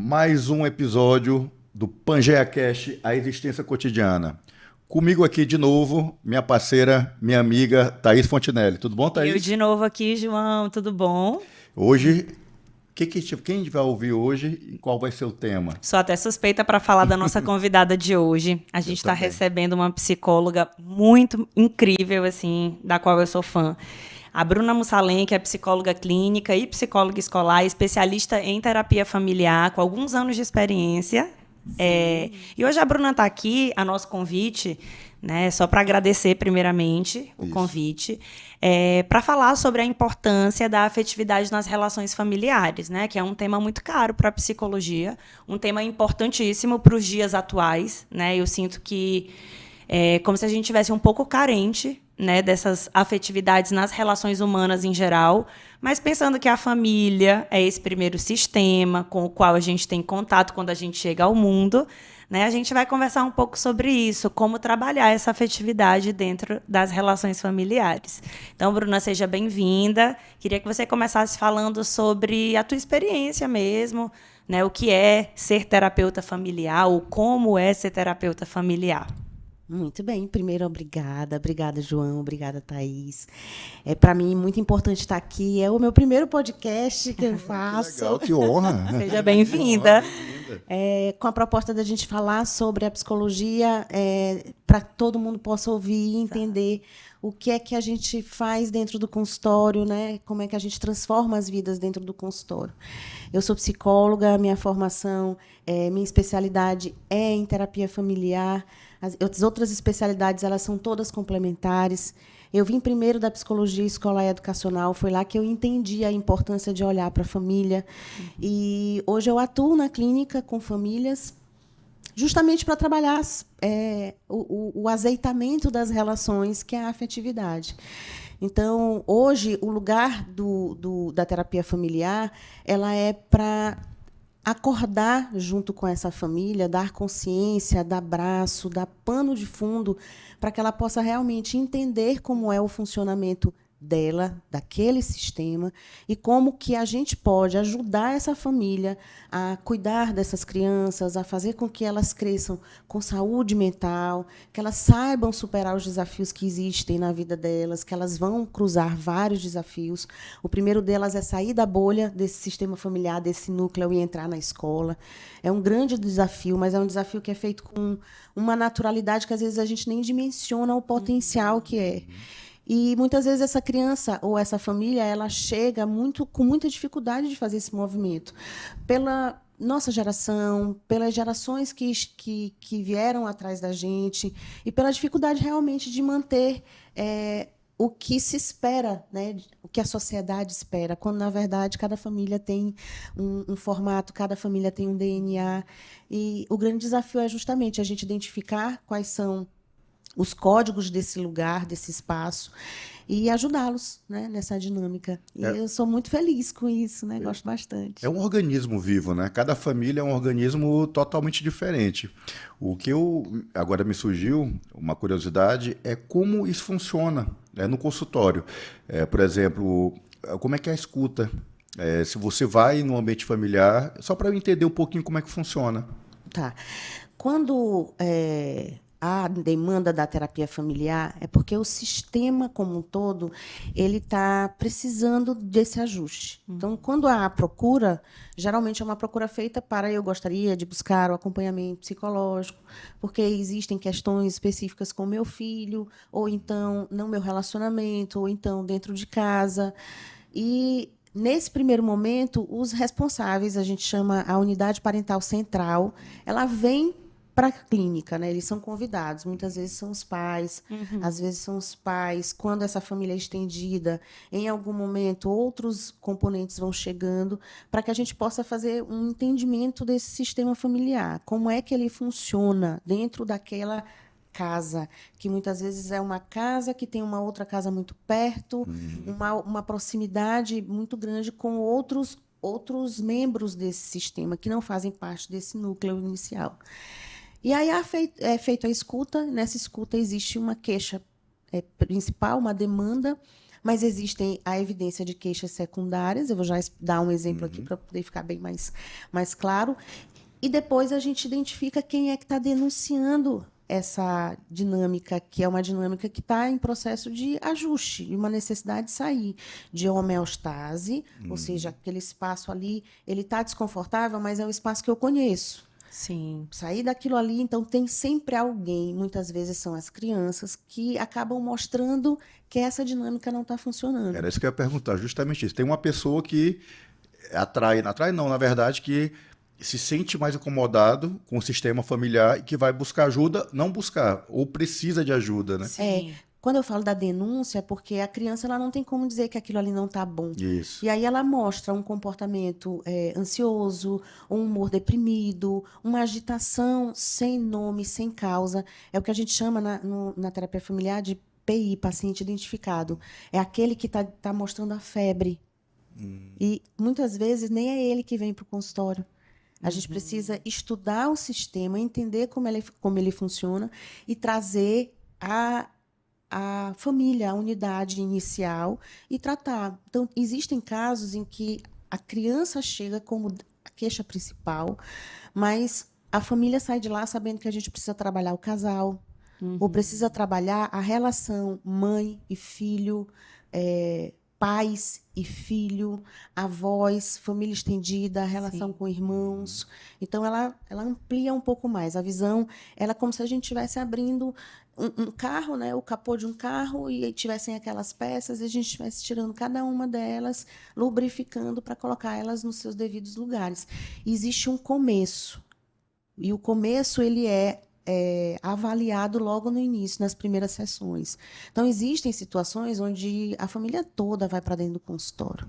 mais um episódio do Pangeia Cast, a existência cotidiana. Comigo aqui de novo, minha parceira, minha amiga Thaís Fontinelli. Tudo bom, Thaís? Eu de novo aqui, João, tudo bom? Hoje, quem a gente vai ouvir hoje e qual vai ser o tema? Sou até suspeita para falar da nossa convidada de hoje. A gente está também. recebendo uma psicóloga muito incrível, assim, da qual eu sou fã. A Bruna Mussalem, que é psicóloga clínica e psicóloga escolar, especialista em terapia familiar, com alguns anos de experiência. E hoje a Bruna está aqui, a nosso convite, né, só para agradecer primeiramente o convite, para falar sobre a importância da afetividade nas relações familiares, né, que é um tema muito caro para a psicologia, um tema importantíssimo para os dias atuais. Né, eu sinto que é como se a gente tivesse um pouco carente, né, dessas afetividades nas relações humanas em geral, mas pensando que a família é esse primeiro sistema com o qual a gente tem contato quando a gente chega ao mundo, né, a gente vai conversar um pouco sobre isso, como trabalhar essa afetividade dentro das relações familiares. Então, Bruna, seja bem-vinda. Queria que você começasse falando sobre a tua experiência mesmo, né, o que é ser terapeuta familiar, ou como é ser terapeuta familiar. Muito bem. Primeiro, obrigada. Obrigada, João. Obrigada, Thaís. Para mim, muito importante estar aqui. É o meu primeiro podcast que eu faço. Que legal, que honra. Seja bem-vinda. Com a proposta da gente falar sobre a psicologia, para que todo mundo possa ouvir e entender o que é que a gente faz dentro do consultório, né? Como é que a gente transforma as vidas dentro do consultório. Eu sou psicóloga, minha formação, minha especialidade é em terapia familiar. As outras especialidades, elas são todas complementares. Eu vim primeiro da psicologia escolar e educacional, foi lá que eu entendi a importância de olhar para a família. E hoje eu atuo na clínica com famílias, justamente para trabalhar o azeitamento das relações, que é a afetividade. Então, hoje, o lugar da terapia familiar, ela é para acordar junto com essa família, dar consciência, dar abraço, dar pano de fundo, para que ela possa realmente entender como é o funcionamento dela, daquele sistema, e como que a gente pode ajudar essa família a cuidar dessas crianças, a fazer com que elas cresçam com saúde mental, que elas saibam superar os desafios que existem na vida delas, que elas vão cruzar vários desafios. O primeiro delas é sair da bolha desse sistema familiar, desse núcleo, e entrar na escola. É um grande desafio, mas é um desafio que é feito com uma naturalidade que, às vezes, a gente nem dimensiona o potencial que é. E, muitas vezes, essa criança ou essa família, ela chega com muita dificuldade de fazer esse movimento. Pela nossa geração, pelas gerações que vieram atrás da gente, e pela dificuldade, realmente, de manter o que se espera, né? O que a sociedade espera, quando, na verdade, cada família tem um formato, cada família tem um DNA. E o grande desafio é justamente a gente identificar quais são os códigos desse lugar, desse espaço, e ajudá-los, né, nessa dinâmica. E eu sou muito feliz com isso, né? Gosto bastante. É um organismo vivo, né? Cada família é um organismo totalmente diferente. O que agora me surgiu, uma curiosidade, é como isso funciona, né, no consultório. Por exemplo, como é que é a escuta? Se você vai no ambiente familiar, só para eu entender um pouquinho como é que funciona. Tá. Quando a demanda da terapia familiar, é porque o sistema como um todo ele está precisando desse ajuste. Então, quando há a procura, geralmente é uma procura feita para eu gostaria de buscar o acompanhamento psicológico, porque existem questões específicas com meu filho, ou então no meu relacionamento, ou então dentro de casa. E nesse primeiro momento, os responsáveis, a gente chama a unidade parental central, ela vem para a clínica, né? Eles são convidados, muitas vezes são os pais, às vezes são os pais. Quando essa família é estendida, em algum momento, outros componentes vão chegando, para que a gente possa fazer um entendimento desse sistema familiar, como é que ele funciona dentro daquela casa, que muitas vezes é uma casa que tem uma outra casa muito perto, uma proximidade muito grande com outros membros desse sistema, que não fazem parte desse núcleo inicial. E aí é feita a escuta. Nessa escuta existe uma queixa principal, uma demanda, mas existem a evidência de queixas secundárias. Eu vou já dar um exemplo aqui para poder ficar bem mais claro. E depois a gente identifica quem é que está denunciando essa dinâmica, que é uma dinâmica que está em processo de ajuste, de uma necessidade de sair de homeostase, ou seja, aquele espaço ali, ele está desconfortável, mas é o espaço que eu conheço. Sim. Sair daquilo ali, então tem sempre alguém, muitas vezes são as crianças, que acabam mostrando que essa dinâmica não está funcionando. Era isso que eu ia perguntar, justamente isso. Tem uma pessoa que atrai não, na verdade, que se sente mais incomodado com o sistema familiar e que vai buscar ajuda, não buscar, ou precisa de ajuda, né? Sim. Quando eu falo da denúncia, é porque a criança ela não tem como dizer que aquilo ali não está bom. Isso. E aí ela mostra um comportamento ansioso, um humor deprimido, uma agitação sem nome, sem causa. É o que a gente chama na terapia familiar de PI, paciente identificado. É aquele que está mostrando a febre. E muitas vezes nem é ele que vem para o consultório. A gente precisa estudar o sistema, entender como ele funciona e trazer a família, a unidade inicial e tratar. Então, existem casos em que a criança chega como a queixa principal, mas a família sai de lá sabendo que a gente precisa trabalhar o casal, ou precisa trabalhar a relação mãe e filho, pais e filho, avós, família estendida, a relação com irmãos. Então, ela amplia um pouco mais. A visão, ela é como se a gente estivesse abrindo um carro, né, o capô de um carro, e tivessem aquelas peças, e a gente estivesse tirando cada uma delas, lubrificando para colocar elas nos seus devidos lugares. E existe um começo. E o começo ele é avaliado logo no início, nas primeiras sessões. Então, existem situações onde a família toda vai para dentro do consultório.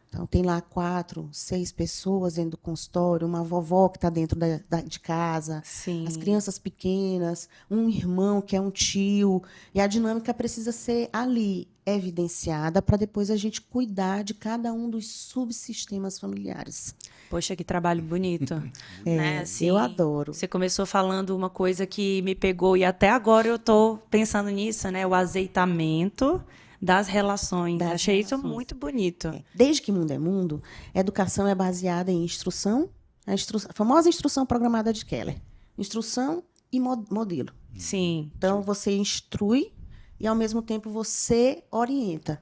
Então, tem lá 4, 6 pessoas dentro do consultório, uma vovó que está dentro de casa, Sim. as crianças pequenas, um irmão que é um tio, e a dinâmica precisa ser ali evidenciada para depois a gente cuidar de cada um dos subsistemas familiares. Poxa, que trabalho bonito. Né? Assim, Eu adoro. Você começou falando uma coisa que me pegou e até agora eu estou pensando nisso, né? O azeitamento das relações. Achei isso muito bonito. Desde que mundo é mundo, a educação é baseada em instrução, a famosa instrução programada de Keller. Instrução e modelo. Sim. Então, você instrui e, ao mesmo tempo, você orienta.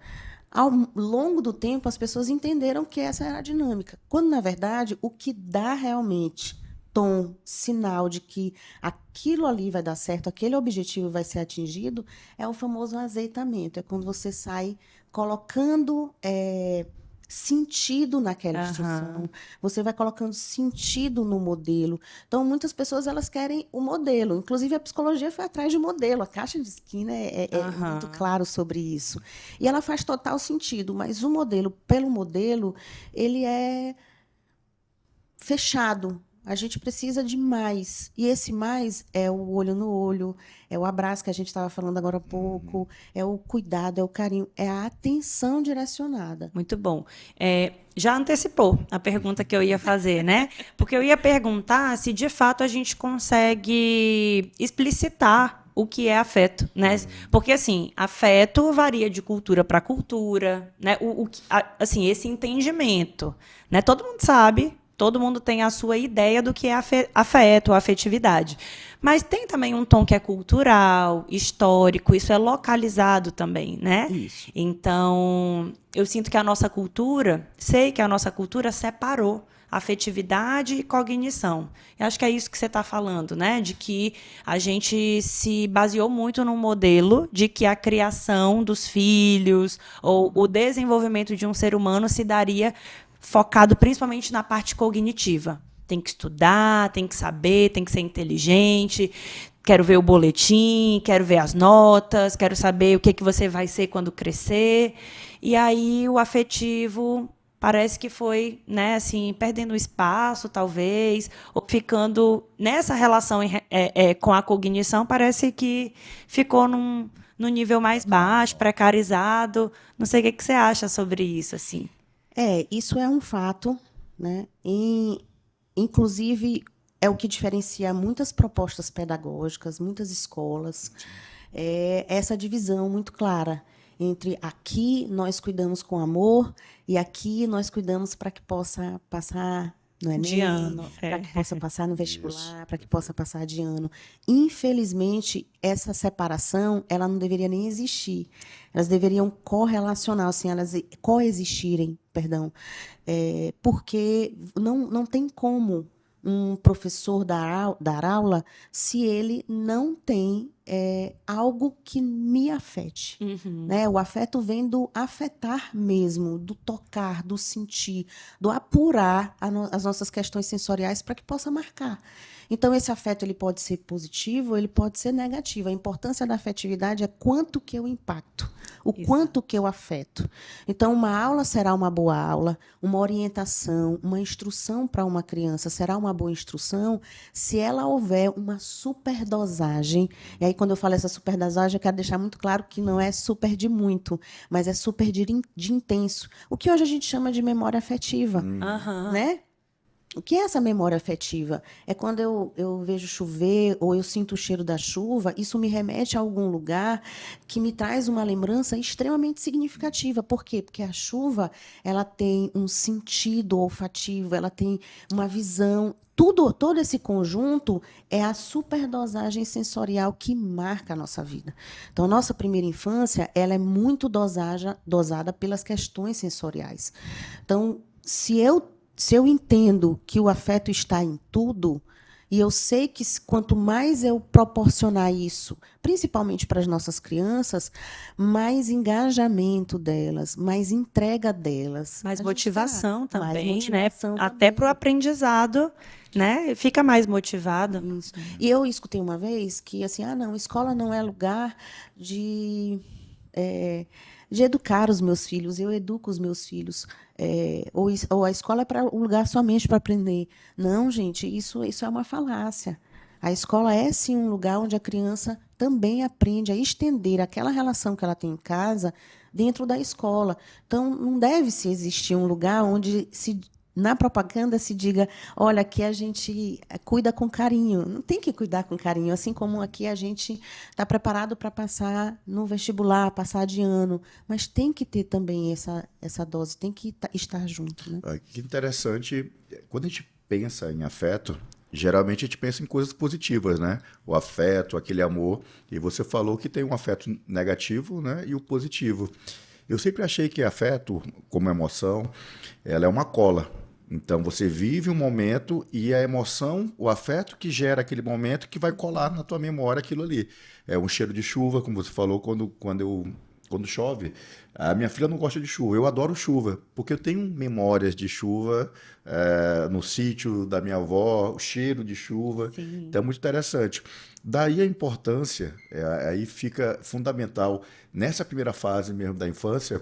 Ao longo do tempo, as pessoas entenderam que essa era a dinâmica. Quando, na verdade, o que dá realmente tom, sinal de que aquilo ali vai dar certo, aquele objetivo vai ser atingido, é o famoso azeitamento. É quando você sai colocando sentido naquela instrução, você vai colocando sentido no modelo. Então, muitas pessoas elas querem o modelo. Inclusive, a psicologia foi atrás de modelo. A caixa de Skinner é muito claro sobre isso. E ela faz total sentido, mas o modelo, pelo modelo, ele é fechado. A gente precisa de mais. E esse mais é o olho no olho, é o abraço que a gente estava falando agora há pouco, é o cuidado, é o carinho, é a atenção direcionada. Muito bom. Já antecipou a pergunta que eu ia fazer, né? Porque eu ia perguntar se, de fato, a gente consegue explicitar o que é afeto, né? Porque, assim, afeto varia de cultura para cultura, né? Assim, esse entendimento, né? Todo mundo sabe. Todo mundo tem a sua ideia do que é afeto, afetividade. Mas tem também um tom que é cultural, histórico, isso é localizado também, né? Isso. Então, eu sinto que a nossa cultura, sei que a nossa cultura separou afetividade e cognição. Eu acho que é isso que você está falando, né? De que a gente se baseou muito num modelo de que a criação dos filhos ou o desenvolvimento de um ser humano se daria focado principalmente na parte cognitiva. Tem que estudar, tem que saber, tem que ser inteligente, quero ver o boletim, quero ver as notas, quero saber o que você vai ser quando crescer. E aí o afetivo parece que foi, né, assim, perdendo espaço, talvez, ou ficando nessa relação com a cognição, parece que ficou num nível mais baixo, precarizado. Não sei o que você acha sobre isso, assim. Isso é um fato, né? Inclusive, é o que diferencia muitas propostas pedagógicas, muitas escolas, essa divisão muito clara entre aqui nós cuidamos com amor e aqui nós cuidamos para que possa passar no Enem, De ano, para que possa passar no vestibular, para que possa passar de ano. Infelizmente, essa separação, ela não deveria nem existir. Elas deveriam correlacionar, assim, elas coexistirem, perdão, porque não tem como um professor dar aula se ele não tem algo que me afete. Né? O afeto vem do afetar mesmo, do tocar, do sentir, do apurar as nossas questões sensoriais para que possa marcar. Então, esse afeto ele pode ser positivo, ele pode ser negativo. A importância da afetividade é quanto que eu impacto, o quanto que eu afeto. Então, uma aula será uma boa aula, uma orientação, uma instrução para uma criança será uma boa instrução se ela houver uma superdosagem. E aí, quando eu falo essa superdosagem, eu quero deixar muito claro que não é super de muito, mas é super de intenso. O que hoje a gente chama de memória afetiva. Né? O que é essa memória afetiva? É quando eu vejo chover ou eu sinto o cheiro da chuva, isso me remete a algum lugar que me traz uma lembrança extremamente significativa. Por quê? Porque a chuva ela tem um sentido olfativo, ela tem uma visão. Todo esse conjunto é a superdosagem sensorial que marca a nossa vida. Então, a nossa primeira infância ela é muito dosada pelas questões sensoriais. Então, se eu entendo que o afeto está em tudo, e eu sei que quanto mais eu proporcionar isso, principalmente para as nossas crianças, mais engajamento delas, mais entrega delas. Mais motivação também, mais motivação né? também. Até para o aprendizado, né? Fica mais motivado. Isso. E eu escutei uma vez que, assim, não, escola não é lugar de educar os meus filhos, eu educo os meus filhos. Ou a escola é um lugar somente para aprender. Não, gente, isso é uma falácia. A escola é, sim, um lugar onde a criança também aprende a estender aquela relação que ela tem em casa dentro da escola. Então, não deve se existir um lugar onde na propaganda se diga, olha, aqui a gente cuida com carinho. Não tem que cuidar com carinho, assim como aqui a gente está preparado para passar no vestibular, passar de ano, mas tem que ter também essa dose, tem que estar junto. Né? Que interessante, quando a gente pensa em afeto, geralmente a gente pensa em coisas positivas, né? O afeto, aquele amor, e você falou que tem um afeto negativo, né? E o positivo. Eu sempre achei que afeto, como emoção, ela é uma cola. Então, você vive um momento e a emoção, o afeto que gera aquele momento que vai colar na tua memória aquilo ali. É um cheiro de chuva, como você falou, quando chove. A minha filha não gosta de chuva, eu adoro chuva, porque eu tenho memórias de chuva no sítio da minha avó, o cheiro de chuva. Sim. Então, é muito interessante. Daí a importância, aí fica fundamental, nessa primeira fase mesmo da infância,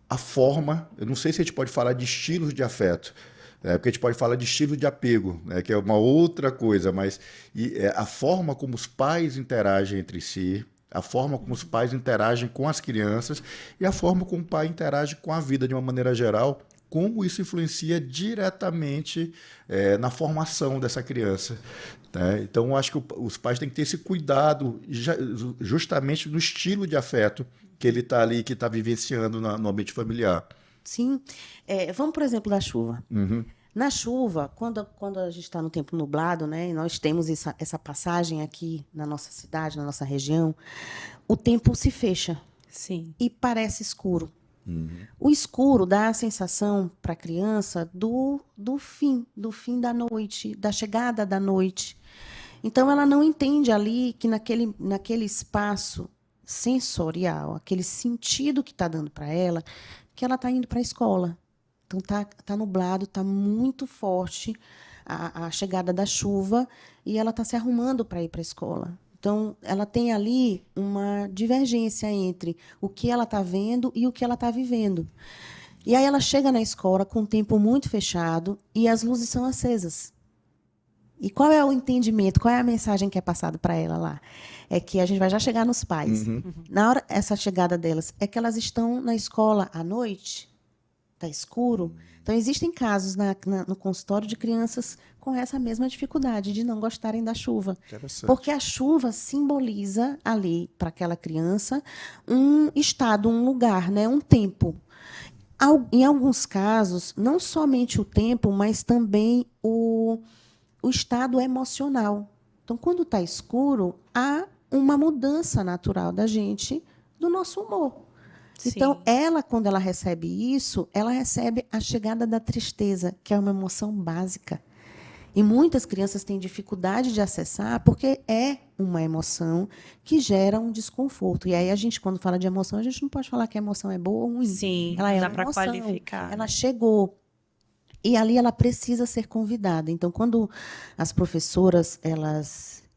a forma, eu não sei se a gente pode falar de estilos de afeto, porque a gente pode falar de estilo de apego, né, que é uma outra coisa, mas a forma como os pais interagem entre si, a forma como os pais interagem com as crianças e a forma como o pai interage com a vida de uma maneira geral, como isso influencia diretamente na formação dessa criança. Né? Então, eu acho que os pais têm que ter esse cuidado justamente no estilo de afeto que ele está ali, que está vivenciando no ambiente familiar. Sim. Vamos, por exemplo, da chuva. Uhum. Na chuva, quando a gente está no tempo nublado, né, e nós temos essa passagem aqui na nossa cidade, na nossa região, o tempo se fecha. Sim. E parece escuro. Uhum. O escuro dá a sensação para a criança do fim da noite, da chegada da noite. Então, ela não entende ali que naquele espaço sensorial, aquele sentido que está dando para ela, que ela está indo para a escola. Então, tá nublado, está muito forte a chegada da chuva e ela está se arrumando para ir para a escola. Então, ela tem ali uma divergência entre o que ela está vendo e o que ela está vivendo. E aí ela chega na escola com o tempo muito fechado e as luzes são acesas. E qual é o entendimento, qual é a mensagem que é passada para ela lá? É que a gente vai já chegar nos pais. Uhum. Na hora, essa chegada delas, é que elas estão na escola à noite, está escuro. Então, existem casos no consultório de crianças com essa mesma dificuldade de não gostarem da chuva. Interessante. Porque a chuva simboliza ali, para aquela criança, um estado, um lugar, né? Um tempo. Em alguns casos, não somente o tempo, mas também o estado emocional. Então, quando está escuro, há uma mudança natural da gente, do nosso humor. Sim. Então, ela, quando ela recebe isso, ela recebe a chegada da tristeza, que é uma emoção básica. E muitas crianças têm dificuldade de acessar porque é uma emoção que gera um desconforto. E aí, a gente, quando fala de emoção, a gente não pode falar que a emoção é boa ou ruim. Sim, Ela é dá uma para emoção. qualificar. Ela chegou. E ali ela precisa ser convidada. Então, quando as professoras,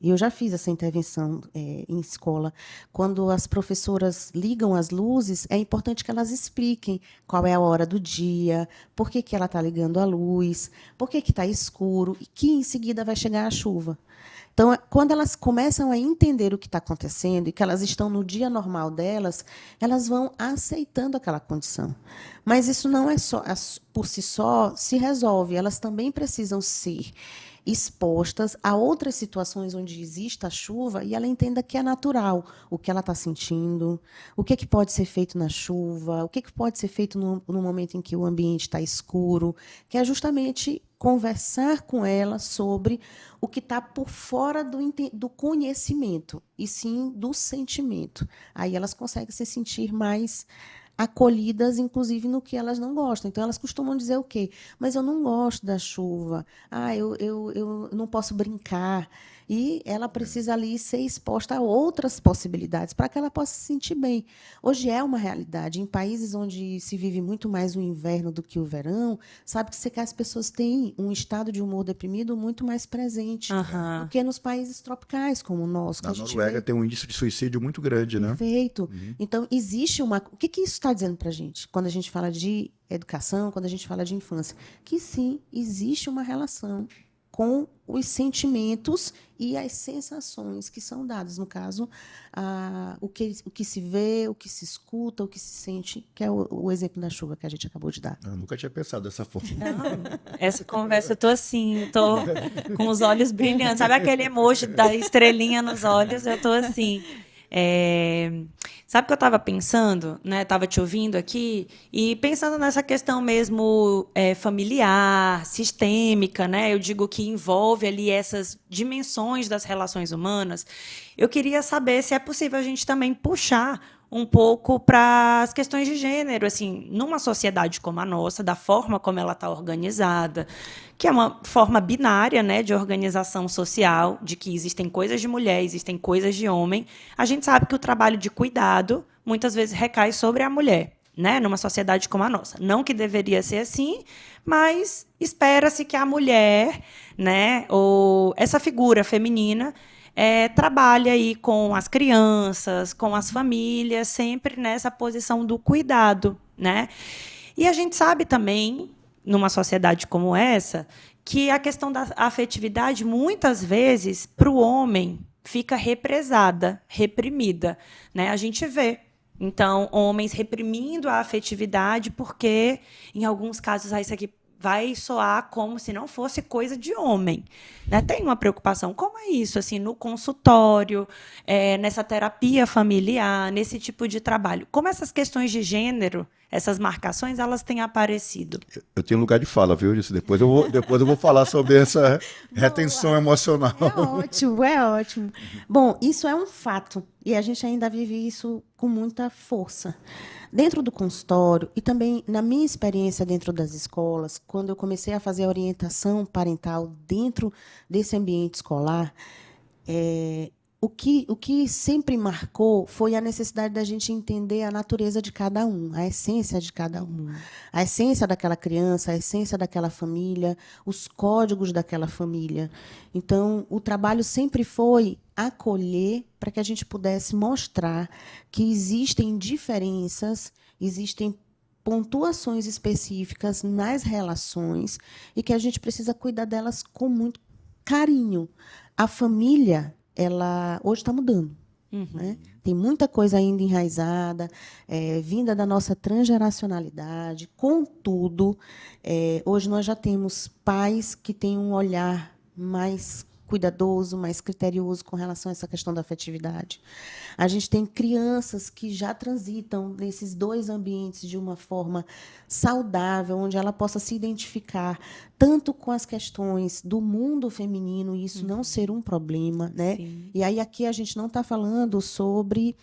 e eu já fiz essa intervenção em escola, quando as professoras ligam as luzes, é importante que elas expliquem qual é a hora do dia, por que ela está ligando a luz, por que está escuro, e que em seguida vai chegar a chuva. Então, quando elas começam a entender o que está acontecendo e que elas estão no dia normal delas, elas vão aceitando aquela condição. Mas isso não é só, por si só, se resolve. Elas também precisam ser expostas a outras situações onde existe a chuva e ela entenda que é natural o que ela está sentindo, o que pode ser feito na chuva, o que pode ser feito no momento em que o ambiente está escuro, que é justamente conversar com ela sobre o que está por fora do conhecimento, e sim do sentimento. Aí elas conseguem se sentir mais acolhidas, inclusive, no que elas não gostam. Então, elas costumam dizer o quê? Mas eu não gosto da chuva. Eu não posso brincar. E ela precisa ali ser exposta a outras possibilidades para que ela possa se sentir bem. Hoje é uma realidade. Em países onde se vive muito mais o inverno do que o verão, sabe-se que as pessoas têm um estado de humor deprimido muito mais presente do que nos países tropicais, como o nosso. Na Noruega tem um índice de suicídio muito grande, né? Perfeito. Então, existe uma... O que isso está dizendo para a gente? Quando a gente fala de educação, quando a gente fala de infância. Que, sim, existe uma relação com os sentimentos e as sensações que são dadas. No caso, o que se vê, o que se escuta, o que se sente, que é o exemplo da chuva que a gente acabou de dar. Eu nunca tinha pensado dessa forma. Não, essa conversa eu tô assim, tô com os olhos brilhando. Sabe aquele emoji da estrelinha nos olhos? Eu tô assim. Sabe o que eu estava pensando, né? Estava te ouvindo aqui e pensando nessa questão mesmo familiar, sistêmica, né? Eu digo que envolve ali essas dimensões das relações humanas. Eu queria saber se é possível a gente também puxar um pouco para as questões de gênero, assim, numa sociedade como a nossa, da forma como ela está organizada, que é uma forma binária, né, de organização social, de que existem coisas de mulher, existem coisas de homem. A gente sabe que o trabalho de cuidado muitas vezes recai sobre a mulher, né, numa sociedade como a nossa. Não que deveria ser assim, mas espera-se que a mulher, né, ou essa figura feminina, trabalha aí com as crianças, com as famílias, sempre nessa posição do cuidado, né? E a gente sabe também, numa sociedade como essa, que a questão da afetividade, muitas vezes, para o homem, fica represada, reprimida, né? A gente vê. Então, homens reprimindo a afetividade porque, em alguns casos, isso aqui vai soar como se não fosse coisa de homem, né? Tem uma preocupação. Como é isso, assim, no consultório, nessa terapia familiar, nesse tipo de trabalho? Como essas questões de gênero, essas marcações, elas têm aparecido? Eu tenho lugar de fala, viu? Isso depois eu vou falar sobre essa retenção emocional. É ótimo, é ótimo. Bom, isso é um fato e a gente ainda vive isso com muita força. Dentro do consultório e também na minha experiência dentro das escolas, quando eu comecei a fazer a orientação parental dentro desse ambiente escolar, o que sempre marcou foi a necessidade da gente entender a natureza de cada um, a essência de cada um. A essência daquela criança, a essência daquela família, os códigos daquela família. Então, o trabalho sempre foi acolher para que a gente pudesse mostrar que existem diferenças, existem pontuações específicas nas relações e que a gente precisa cuidar delas com muito carinho. A família, ela hoje está mudando. Né? Tem muita coisa ainda enraizada, vinda da nossa transgeracionalidade. Contudo, hoje nós já temos pais que têm um olhar mais cuidadoso, mais criterioso com relação a essa questão da afetividade. A gente tem crianças que já transitam nesses dois ambientes de uma forma saudável, onde ela possa se identificar tanto com as questões do mundo feminino, e isso não ser um problema, né? Sim. E aí aqui a gente não está falando sobre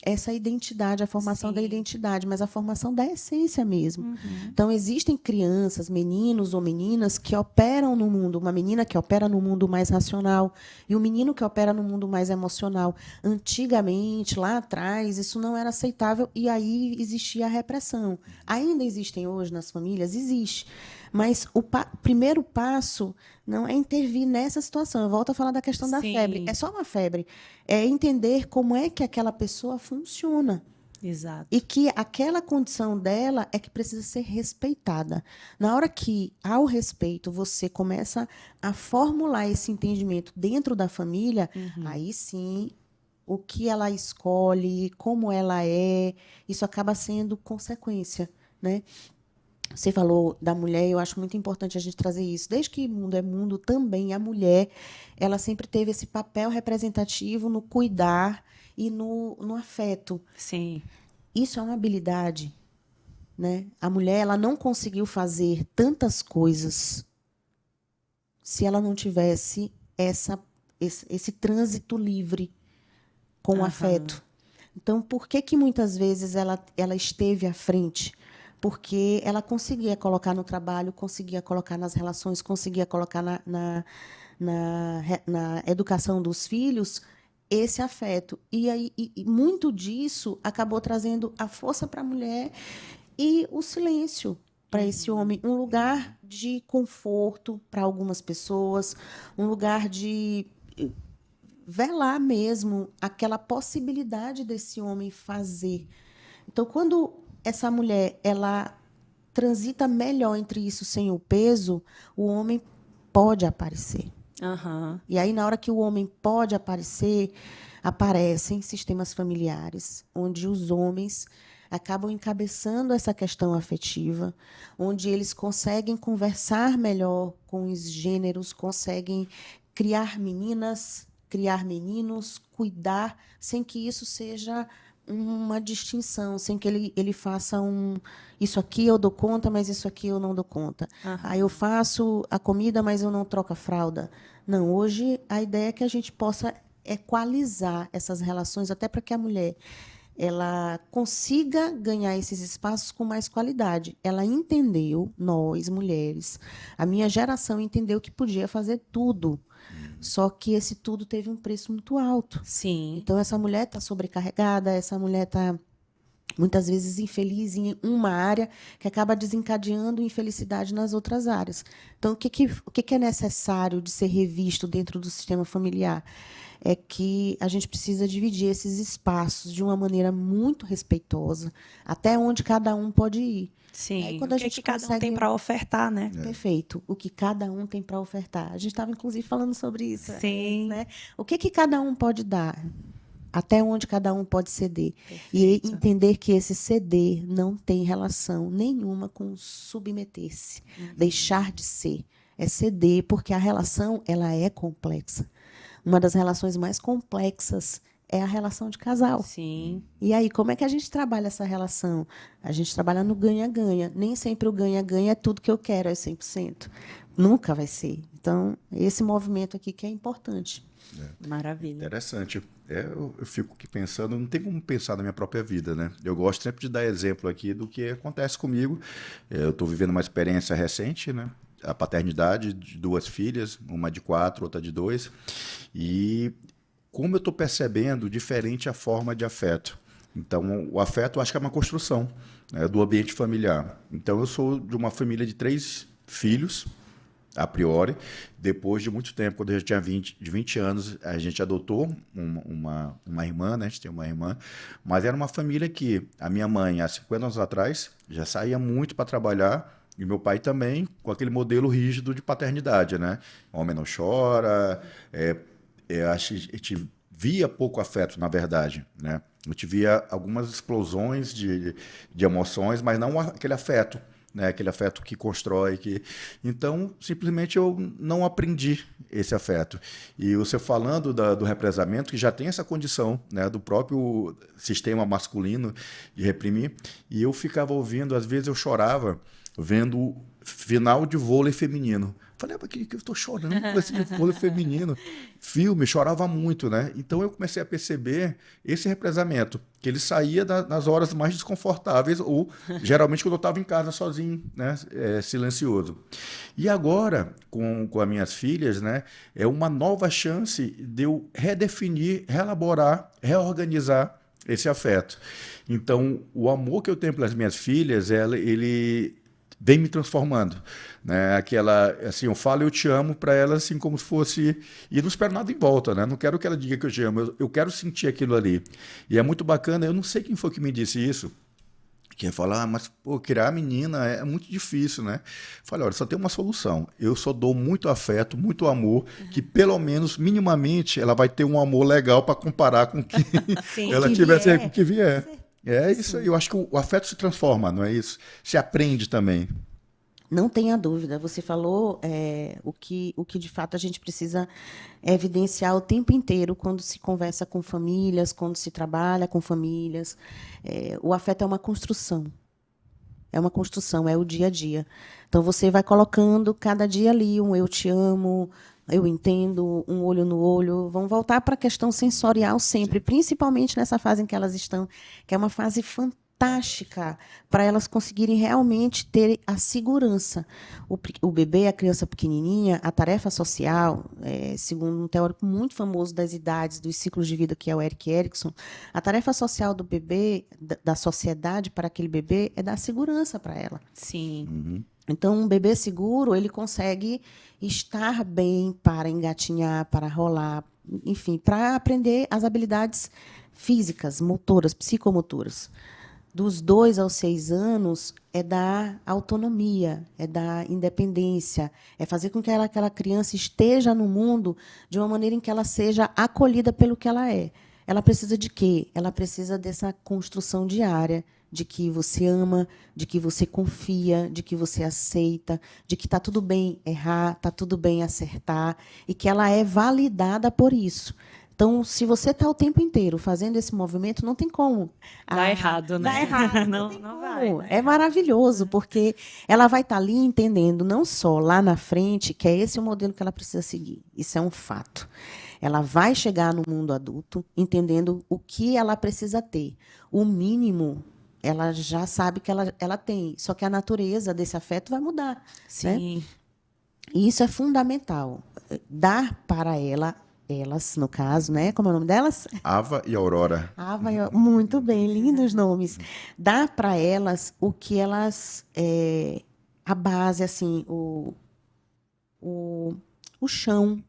essa identidade, a formação da Sim. identidade, mas a formação da essência mesmo. Então, existem crianças, meninos ou meninas que operam no mundo, uma menina que opera no mundo mais racional e um menino que opera no mundo mais emocional. Antigamente, lá atrás, isso não era aceitável e aí existia a repressão. Ainda existem hoje nas famílias? Existe. Mas o primeiro passo não é intervir nessa situação. Eu volto a falar da questão da Sim. febre. É só uma febre. É entender como é que aquela pessoa funciona. Exato. E que aquela condição dela é que precisa ser respeitada. Na hora que, ao respeito, você começa a formular esse entendimento dentro da família, aí sim, o que ela escolhe, como ela é, isso acaba sendo consequência, né? Você falou da mulher, eu acho muito importante a gente trazer isso. Desde que mundo é mundo, também a mulher, ela sempre teve esse papel representativo no cuidar e no afeto. Sim. Isso é uma habilidade, né? A mulher, ela não conseguiu fazer tantas coisas se ela não tivesse esse trânsito livre com o afeto. Então, por que muitas vezes ela esteve à frente? Porque ela conseguia colocar no trabalho, conseguia colocar nas relações, conseguia colocar na educação dos filhos esse afeto. E aí, muito disso acabou trazendo a força para a mulher e o silêncio para esse homem. Um lugar de conforto para algumas pessoas, um lugar de velar mesmo aquela possibilidade desse homem fazer. Então, quando essa mulher ela transita melhor entre isso sem o peso, o homem pode aparecer. E aí, na hora que o homem pode aparecer, aparecem sistemas familiares, onde os homens acabam encabeçando essa questão afetiva, onde eles conseguem conversar melhor com os gêneros, conseguem criar meninas, criar meninos, cuidar, sem que isso seja uma distinção, sem que ele faça isso aqui eu dou conta, mas isso aqui eu não dou conta. Aí eu faço a comida, mas eu não troco a fralda. Não, hoje a ideia é que a gente possa equalizar essas relações, até para que a mulher ela consiga ganhar esses espaços com mais qualidade. Ela entendeu, nós, mulheres, a minha geração entendeu que podia fazer tudo. Só que esse tudo teve um preço muito alto. Sim. Então, essa mulher está sobrecarregada, essa mulher está, muitas vezes, infeliz em uma área que acaba desencadeando infelicidade nas outras áreas. Então, o que é necessário de ser revisto dentro do sistema familiar? É que a gente precisa dividir esses espaços de uma maneira muito respeitosa, até onde cada um pode ir. Sim. Aí, quando o a que, gente que cada um consegue... tem para ofertar, né? Perfeito. O que cada um tem para ofertar. A gente estava, inclusive, falando sobre isso. Sim. Né? O que cada um pode dar? Até onde cada um pode ceder. Perfeito. E entender que esse ceder não tem relação nenhuma com submeter-se, deixar de ser. É ceder, porque a relação ela é complexa. Uma das relações mais complexas é a relação de casal. Sim. E aí, como é que a gente trabalha essa relação? A gente trabalha no ganha-ganha. Nem sempre o ganha-ganha é tudo que eu quero, é 100%. Nunca vai ser. Então, esse movimento aqui que é importante. Maravilha. Interessante. Eu fico aqui pensando, não tem como pensar na minha própria vida, né? Eu gosto sempre de dar exemplo aqui do que acontece comigo. Eu estou vivendo uma experiência recente, né? A paternidade de 2 filhas, uma de 4, outra de 2. E como eu estou percebendo diferente a forma de afeto. Então, o afeto eu acho que é uma construção, né, do ambiente familiar. Então, eu sou de uma família de 3 filhos, a priori. Depois de muito tempo, quando eu já tinha 20 anos, a gente adotou uma irmã, né? A gente tem uma irmã, mas era uma família que a minha mãe, há 50 anos atrás, já saía muito para trabalhar, e meu pai também, com aquele modelo rígido de paternidade, né? Homem não chora. Acho que a gente via pouco afeto, na verdade, né? Eu via algumas explosões de emoções, mas não aquele afeto, né? Aquele afeto que constrói, que... Então, simplesmente eu não aprendi esse afeto. E você falando do represamento, que já tem essa condição, né? Do próprio sistema masculino de reprimir, e eu ficava ouvindo, às vezes eu chorava vendo final de vôlei feminino. Falei, por que eu estou chorando com esse vôlei feminino? Filme, chorava muito, né? Então eu comecei a perceber esse represamento, que ele saía nas horas mais desconfortáveis, ou geralmente quando eu estava em casa sozinho, né? Silencioso. E agora, com as minhas filhas, né? É uma nova chance de eu redefinir, reelaborar, reorganizar esse afeto. Então, o amor que eu tenho pelas minhas filhas, ele vem me transformando, né? Aquela, assim, eu falo eu te amo para ela assim como se fosse, e não espero nada em volta, né? Não quero que ela diga que eu te amo, eu quero sentir aquilo ali. E é muito bacana, eu não sei quem foi que me disse isso, que ia falar, mas pô, criar menina é muito difícil, né? Falei, olha, só tem uma solução. Eu só dou muito afeto, muito amor, que pelo menos minimamente ela vai ter um amor legal para comparar com que ela tivesse com o que vier. É isso aí, eu acho que o afeto se transforma, não é isso? Se aprende também. Não tenha dúvida, você falou o que de fato a gente precisa evidenciar o tempo inteiro quando se conversa com famílias, quando se trabalha com famílias. O afeto é uma construção. É uma construção, é o dia a dia. Então, você vai colocando cada dia ali um eu te amo, eu entendo, um olho no olho. Vamos voltar para a questão sensorial sempre, principalmente nessa fase em que elas estão, que é uma fase fantástica para elas conseguirem realmente ter a segurança. O bebê, a criança pequenininha, a tarefa social, segundo um teórico muito famoso das idades, dos ciclos de vida, que é o Erik Erikson, a tarefa social do bebê, da sociedade para aquele bebê, é dar segurança para ela. Sim. Uhum. Então, um bebê seguro, ele consegue estar bem para engatinhar, para rolar, enfim, para aprender as habilidades físicas, motoras, psicomotoras. Dos 2 aos 6 anos é dar autonomia, é dar independência, é fazer com que aquela criança esteja no mundo de uma maneira em que ela seja acolhida pelo que ela é. Ela precisa de quê? Ela precisa dessa construção diária, de que você ama, de que você confia, de que você aceita, de que está tudo bem errar, está tudo bem acertar, e que ela é validada por isso. Então, se você está o tempo inteiro fazendo esse movimento, não tem como. Dá errado, né? Dá errado. Não vai. Né? É maravilhoso, porque ela vai estar ali entendendo, não só lá na frente, que é esse o modelo que ela precisa seguir. Isso é um fato. Ela vai chegar no mundo adulto entendendo o que ela precisa ter. O mínimo, ela já sabe que ela tem. Só que a natureza desse afeto vai mudar. Sim. Né? E isso é fundamental. Dar para elas, no caso, né? Como é o nome delas? Ava e Aurora. Ava e Aurora. Muito bem, lindos nomes. Dar para elas o que elas... a base, assim, o chão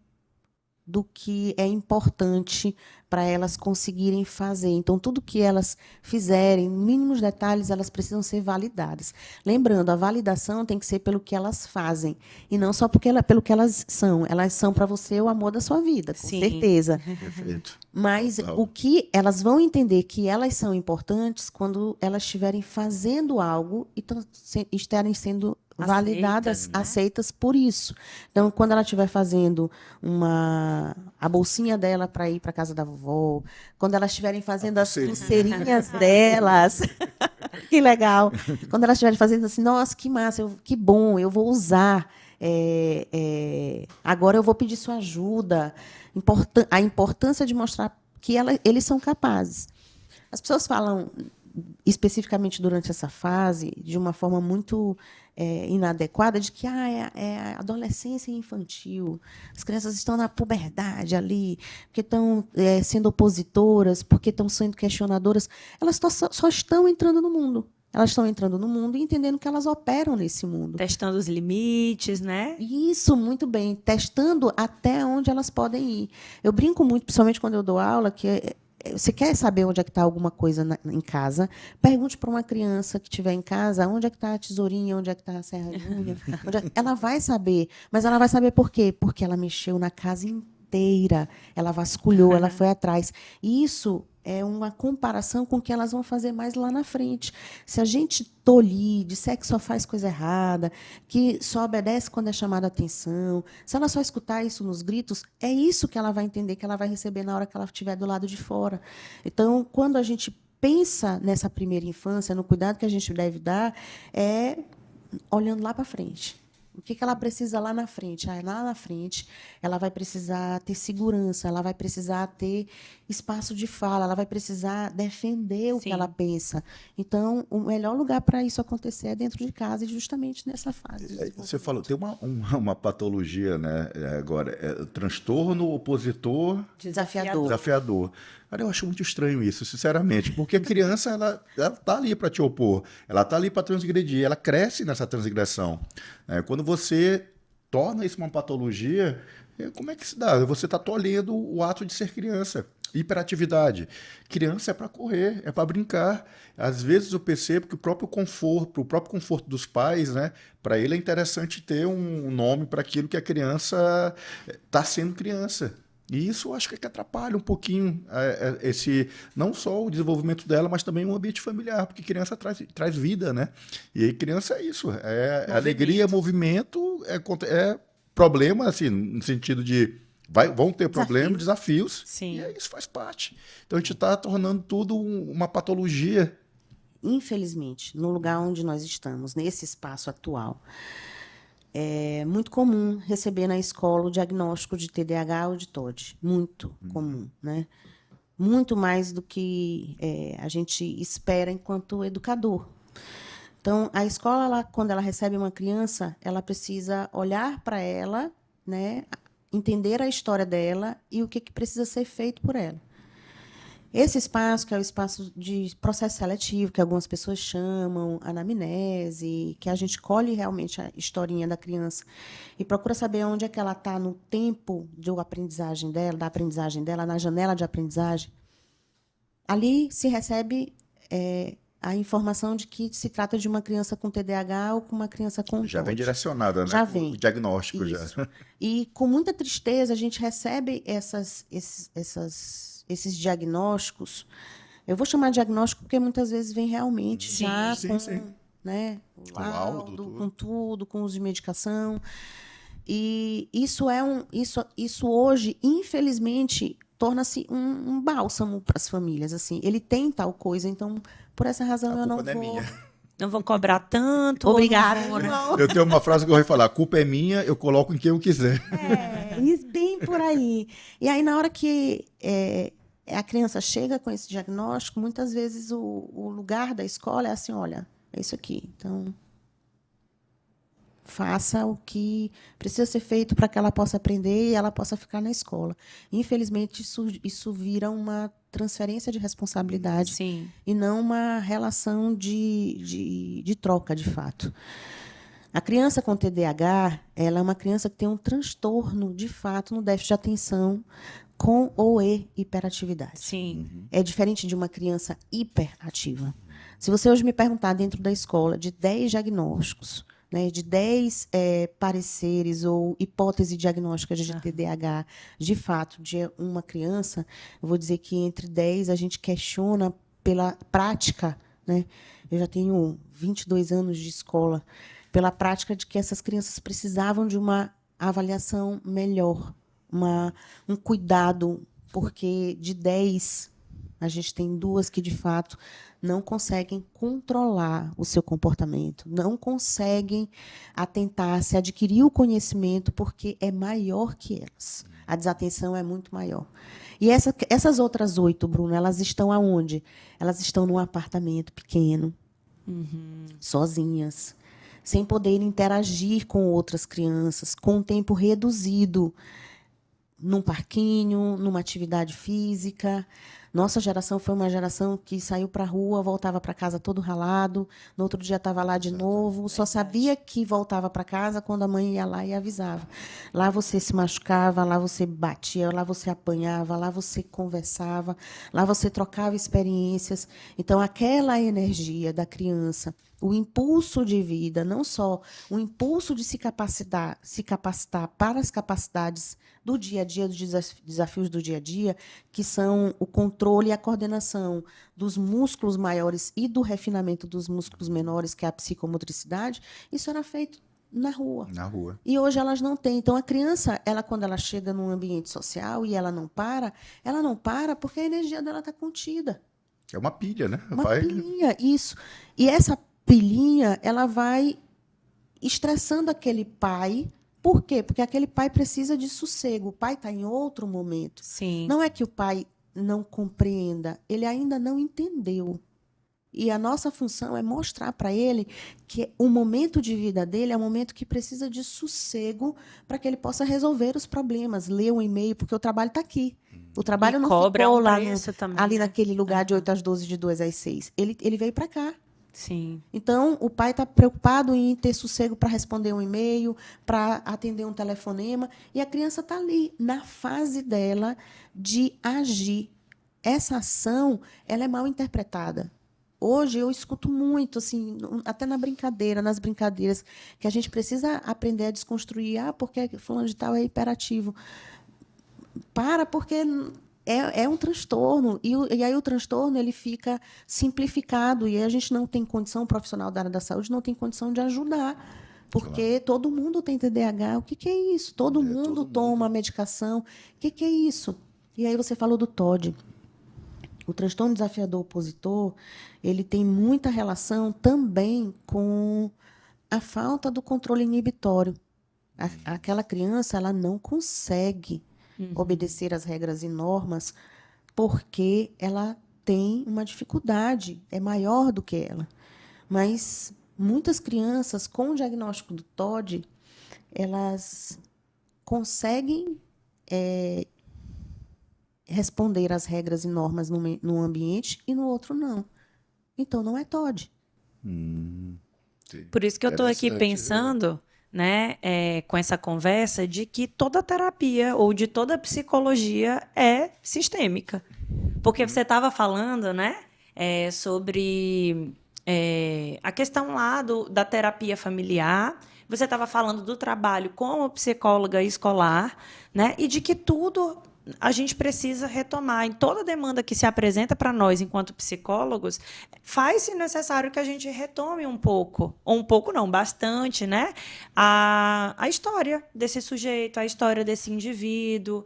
do que é importante para elas conseguirem fazer. Então, tudo que elas fizerem, mínimos detalhes, elas precisam ser validadas. Lembrando, a validação tem que ser pelo que elas fazem, e não só pelo que elas são. Elas são para você o amor da sua vida, com certeza. Perfeito. Mas o que elas vão entender que elas são importantes quando elas estiverem fazendo algo e estarem sendo validadas, aceitas por isso. Então, quando ela estiver fazendo a bolsinha dela para ir para a casa da vovó, quando elas estiverem fazendo as pulseirinhas delas, que legal. Quando elas estiverem fazendo assim, nossa, que massa, que bom, eu vou usar. Agora eu vou pedir sua ajuda. A importância de mostrar que eles são capazes. As pessoas falam, especificamente durante essa fase, de uma forma muito inadequada, de que é adolescência infantil, as crianças estão na puberdade ali, porque estão sendo opositoras, porque estão sendo questionadoras. Elas só estão entrando no mundo. Elas estão entrando no mundo e entendendo que elas operam nesse mundo. Testando os limites, né? Isso, muito bem. Testando até onde elas podem ir. Eu brinco muito, principalmente quando eu dou aula, que você quer saber onde é que está alguma coisa em casa, pergunte para uma criança que estiver em casa onde é que está a tesourinha, onde é que está a serra de unha. Ela vai saber. Mas ela vai saber por quê? Porque ela mexeu na casa inteira. inteira. Ela vasculhou, ela foi atrás. E isso é uma comparação com o que elas vão fazer mais lá na frente. Se a gente tolir, disser que só faz coisa errada, que só obedece quando é chamada a atenção, se ela só escutar isso nos gritos, é isso que ela vai entender, que ela vai receber na hora que ela estiver do lado de fora. Então, quando a gente pensa nessa primeira infância, no cuidado que a gente deve dar, é olhando lá para frente. O que ela precisa lá na frente? Lá na frente, ela vai precisar ter segurança, ela vai precisar ter espaço de fala, ela vai precisar defender o que ela pensa. Então, o melhor lugar para isso acontecer é dentro de casa e justamente nessa fase. Você falou, tem uma patologia, né? Agora, transtorno opositor desafiador. Cara, eu acho muito estranho isso, sinceramente, porque a criança ela tá ali para te opor, ela tá ali para transgredir, ela cresce nessa transgressão. Quando você torna isso uma patologia, como é que se dá? Você está tolhendo o ato de ser criança. Hiperatividade. Criança é para correr, é para brincar. Às vezes eu percebo que o próprio conforto dos pais, né, para ele é interessante ter um nome para aquilo que a criança está sendo criança. E isso eu acho que atrapalha um pouquinho não só o desenvolvimento dela, mas também o ambiente familiar, porque criança traz vida, né? E aí criança é isso, alegria, movimento, problema, assim, no sentido de vão ter problemas, desafios, Sim. E isso faz parte. Então a gente está tornando tudo uma patologia. Infelizmente, no lugar onde nós estamos, nesse espaço atual, é muito comum receber na escola o diagnóstico de TDAH ou de TOD. Muito comum, né? Muito mais do que a gente espera enquanto educador. Então, a escola, quando ela recebe uma criança, ela precisa olhar para ela, né? Entender a história dela e o que precisa ser feito por ela. Esse espaço, que é o espaço de processo seletivo, que algumas pessoas chamam anamnese, que a gente colhe realmente a historinha da criança e procura saber onde é que ela está no tempo de aprendizagem dela, da aprendizagem dela, na janela de aprendizagem. Ali se recebe a informação de que se trata de uma criança com TDAH ou com uma criança com Já TOD. vem direcionada, né? Já vem. O diagnóstico. Isso. Já. E, com muita tristeza, a gente recebe esses diagnósticos. Eu vou chamar de diagnóstico porque muitas vezes vem realmente já com, né, o laudo, com tudo, com uso de medicação. E isso hoje, infelizmente, torna-se um bálsamo para as famílias. Assim, ele tem tal coisa, então, por essa razão, eu não vou. Não vou cobrar tanto. Obrigada. Eu tenho uma frase que eu vou falar: a culpa é minha, eu coloco em quem eu quiser. Bem por aí. E aí, na hora que a criança chega com esse diagnóstico, muitas vezes o lugar da escola é assim: olha, é isso aqui. Então, faça o que precisa ser feito para que ela possa aprender e ela possa ficar na escola. Infelizmente, isso vira uma transferência de responsabilidade. Sim. E não uma relação de troca, de fato. A criança com TDAH, ela é uma criança que tem um transtorno, de fato, no déficit de atenção com ou hiperatividade. Sim. É diferente de uma criança hiperativa. Se você hoje me perguntar dentro da escola de 10 diagnósticos, né, de 10 pareceres ou hipóteses diagnósticas de TDAH, de fato, de uma criança, eu vou dizer que entre 10 a gente questiona pela prática, né? Eu já tenho 22 anos de escola, pela prática de que essas crianças precisavam de uma avaliação melhor, um cuidado, porque de 10 a gente tem 2 que, de fato, não conseguem controlar o seu comportamento, não conseguem atentar-se, adquirir o conhecimento, porque é maior que elas. A desatenção é muito maior. E essas outras 8, Bruno, elas estão aonde? Elas estão num apartamento pequeno, sozinhas, sem poder interagir com outras crianças, com um tempo reduzido, num parquinho, numa atividade física, Nossa geração foi uma geração que saiu para a rua, voltava para casa todo ralado, no outro dia estava lá de novo, só sabia que voltava para casa quando a mãe ia lá e avisava. Lá você se machucava, lá você batia, lá você apanhava, lá você conversava, lá você trocava experiências. Então, aquela energia da criança, o impulso de vida, não só o impulso de se capacitar para as capacidades do dia a dia, dos desafios do dia a dia, que são o controle e a coordenação dos músculos maiores e do refinamento dos músculos menores, que é a psicomotricidade, isso era feito na rua. Na rua. E hoje elas não têm. Então, a criança, quando ela chega num ambiente social e ela não para porque a energia dela está contida. É uma pilha, né? Uma pilha, isso. E essa pilhinha, ela vai estressando aquele pai. Por quê? Porque aquele pai precisa de sossego. O pai está em outro momento. Sim. Não é que o pai não compreenda, ele ainda não entendeu. E a nossa função é mostrar para ele que o momento de vida dele é um momento que precisa de sossego para que ele possa resolver os problemas, ler um e-mail, porque o trabalho está aqui. O trabalho não ficou lá ali naquele lugar de 8 às 12, de 2 às 6. Ele veio para cá. Sim. Então, o pai está preocupado em ter sossego para responder um e-mail, para atender um telefonema, e a criança está ali, na fase dela de agir. Essa ação, ela é mal interpretada. Hoje eu escuto muito, assim, até nas brincadeiras, que a gente precisa aprender a desconstruir. Porque fulano de tal é hiperativo. Porque é um transtorno. E aí o transtorno ele fica simplificado. E a gente não tem condição, o profissional da área da saúde não tem condição de ajudar. Porque todo mundo tem TDAH. O que é isso? Todo mundo toma medicação. O que é isso? E aí você falou do TOD. O transtorno desafiador opositor, ele tem muita relação também com a falta do controle inibitório. Aquela criança, ela não consegue obedecer às regras e normas porque ela tem uma dificuldade, é maior do que ela. Mas muitas crianças com o diagnóstico do TOD, elas conseguem responder às regras e normas num ambiente e no outro não. Então, não é TOD. Por isso que eu estou aqui pensando, né, com essa conversa, de que toda terapia ou de toda psicologia é sistêmica. Porque você estava falando, né, sobre a questão lá da terapia familiar. Você estava falando do trabalho como psicóloga escolar, né, e de que tudo a gente precisa retomar. Em toda demanda que se apresenta para nós, enquanto psicólogos, faz-se necessário que a gente retome um pouco, ou um pouco não, bastante, né? A história desse sujeito, a história desse indivíduo.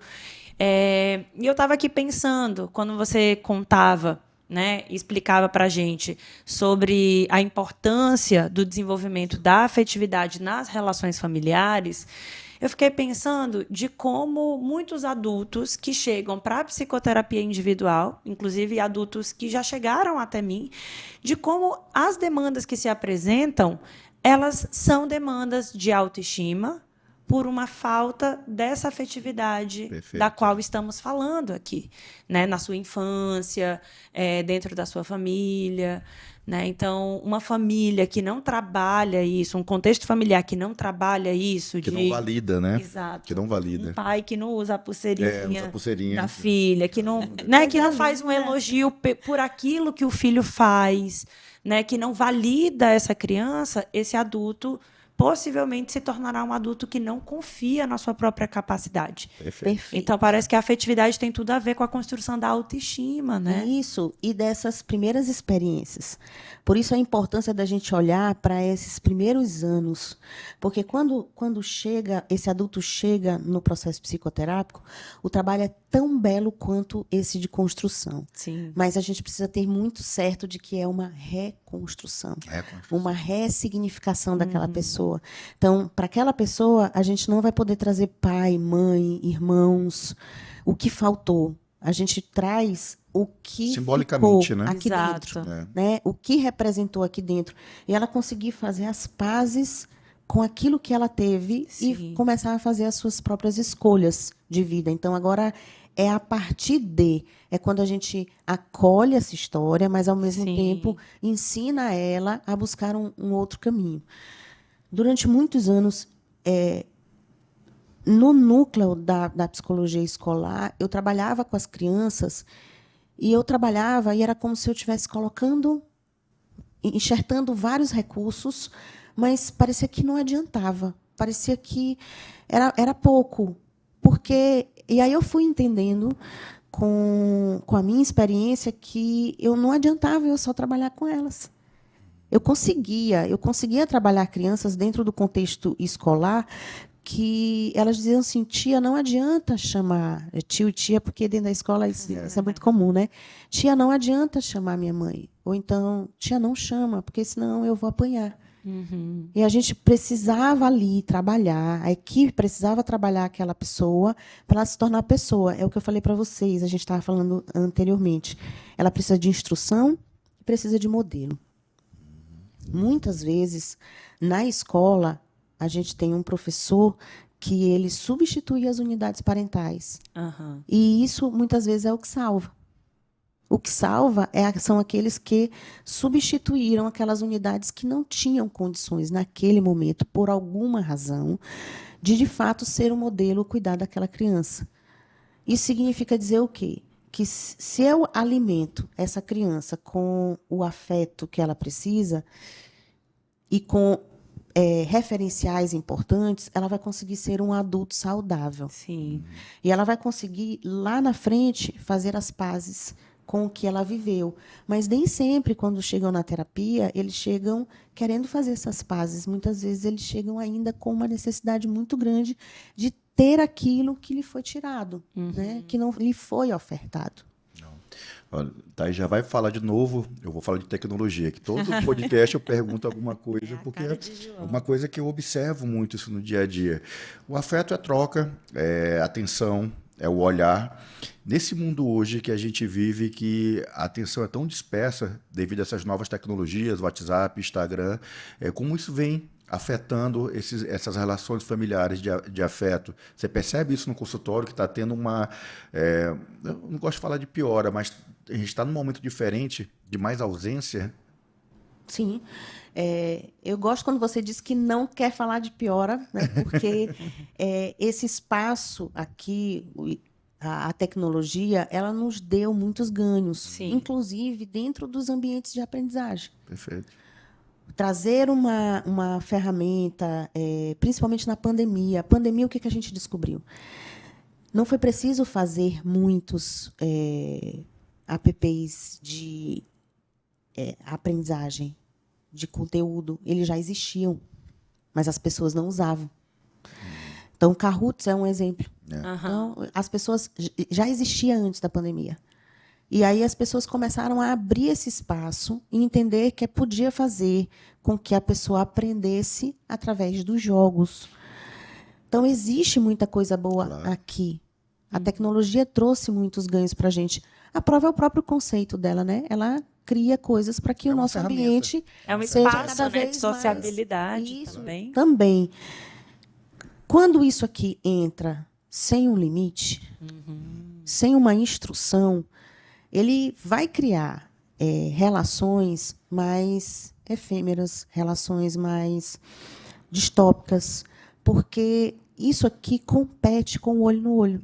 E eu estava aqui pensando, quando você contava, né, explicava para a gente sobre a importância do desenvolvimento da afetividade nas relações familiares, eu fiquei pensando de como muitos adultos que chegam para a psicoterapia individual, inclusive adultos que já chegaram até mim, de como as demandas que se apresentam, elas são demandas de autoestima por uma falta dessa afetividade da qual estamos falando aqui, né? Na sua infância, dentro da sua família. Né? Então, uma família que não trabalha isso, um contexto familiar que não trabalha isso... Que não valida, né? Exato. Que não valida. Um pai que não usa a pulseirinha, pulseirinha da filha, que não, né? Que não faz um elogio por aquilo que o filho faz, né? Que não valida essa criança, esse adulto possivelmente se tornará um adulto que não confia na sua própria capacidade. Perfeito. Então, parece que a afetividade tem tudo a ver com a construção da autoestima, né? Isso, e dessas primeiras experiências. Por isso a importância da gente olhar para esses primeiros anos. Porque quando esse adulto chega no processo psicoterápico, o trabalho é tão belo quanto esse de construção. Sim. Mas a gente precisa ter muito certo de que é uma reconstrução. Uma ressignificação daquela pessoa. Então, para aquela pessoa, a gente não vai poder trazer pai, mãe, irmãos, o que faltou. A gente traz o que simbolicamente, ficou, né? Aqui Exato. dentro, né? O que representou aqui dentro. E ela conseguir fazer as pazes com aquilo que ela teve. Sim. E começar a fazer as suas próprias escolhas de vida. Então, agora é a partir de. É quando a gente acolhe essa história, mas, ao mesmo Sim. tempo, ensina ela a buscar um outro caminho. Durante muitos anos, no núcleo da psicologia escolar, eu trabalhava com as crianças e eu trabalhava e era como se eu estivesse enxertando vários recursos, mas parecia que não adiantava, parecia que era pouco. E aí eu fui entendendo, com a minha experiência, que eu não adiantava eu só trabalhar com elas. Eu conseguia trabalhar crianças dentro do contexto escolar, que elas diziam assim: tia, não adianta chamar tio e tia, porque dentro da escola isso é muito comum, né? Tia, não adianta chamar minha mãe. Ou então, tia, não chama, porque senão eu vou apanhar. Uhum. E a gente precisava ali trabalhar, a equipe precisava trabalhar aquela pessoa para ela se tornar pessoa. É o que eu falei para vocês, a gente estava falando anteriormente. Ela precisa de instrução e precisa de modelo. Muitas vezes, na escola, a gente tem um professor que ele substitui as unidades parentais. Uhum. E isso, muitas vezes, é o que salva. O que salva são aqueles que substituíram aquelas unidades que não tinham condições, naquele momento, por alguma razão, de fato, ser um modelo cuidar daquela criança. Isso significa dizer o quê? Que se eu alimento essa criança com o afeto que ela precisa e com referenciais importantes, ela vai conseguir ser um adulto saudável. Sim. E ela vai conseguir, lá na frente, fazer as pazes com o que ela viveu. Mas nem sempre, quando chegam na terapia, eles chegam querendo fazer essas pazes. Muitas vezes, eles chegam ainda com uma necessidade muito grande de ter aquilo que lhe foi tirado, né? Que não lhe foi ofertado. Olha, Thaís já vai falar de novo, eu vou falar de tecnologia, que todo podcast eu pergunto alguma coisa, porque é uma coisa que eu observo muito isso no dia a dia. O afeto é troca, é atenção, é o olhar. Nesse mundo hoje que a gente vive, que a atenção é tão dispersa devido a essas novas tecnologias, WhatsApp, Instagram, como isso vem afetando essas relações familiares de afeto. Você percebe isso no consultório, que está tendo uma... eu não gosto de falar de piora, mas a gente está num momento diferente, de mais ausência. Sim. Eu gosto quando você diz que não quer falar de piora, né? Porque esse espaço aqui, a tecnologia, ela nos deu muitos ganhos, Sim. Inclusive dentro dos ambientes de aprendizagem. Perfeito. Trazer uma ferramenta, principalmente na pandemia. A pandemia, o que a gente descobriu? Não foi preciso fazer muitos apps de aprendizagem, de conteúdo. Eles já existiam, mas as pessoas não usavam. Então, o Kahoots é um exemplo. Então, as pessoas já existiam antes da pandemia. E aí as pessoas começaram a abrir esse espaço e entender que podia fazer com que a pessoa aprendesse através dos jogos. Então, existe muita coisa boa aqui. A tecnologia trouxe muitos ganhos para a gente. A prova é o próprio conceito dela, né? Ela cria coisas para que o nosso ambiente é um seja espaço, cada né, vez de sociabilidade mais... também. Também. Quando isso aqui entra sem um limite, sem uma instrução, ele vai criar relações mais efêmeras, relações mais distópicas, porque isso aqui compete com o olho no olho.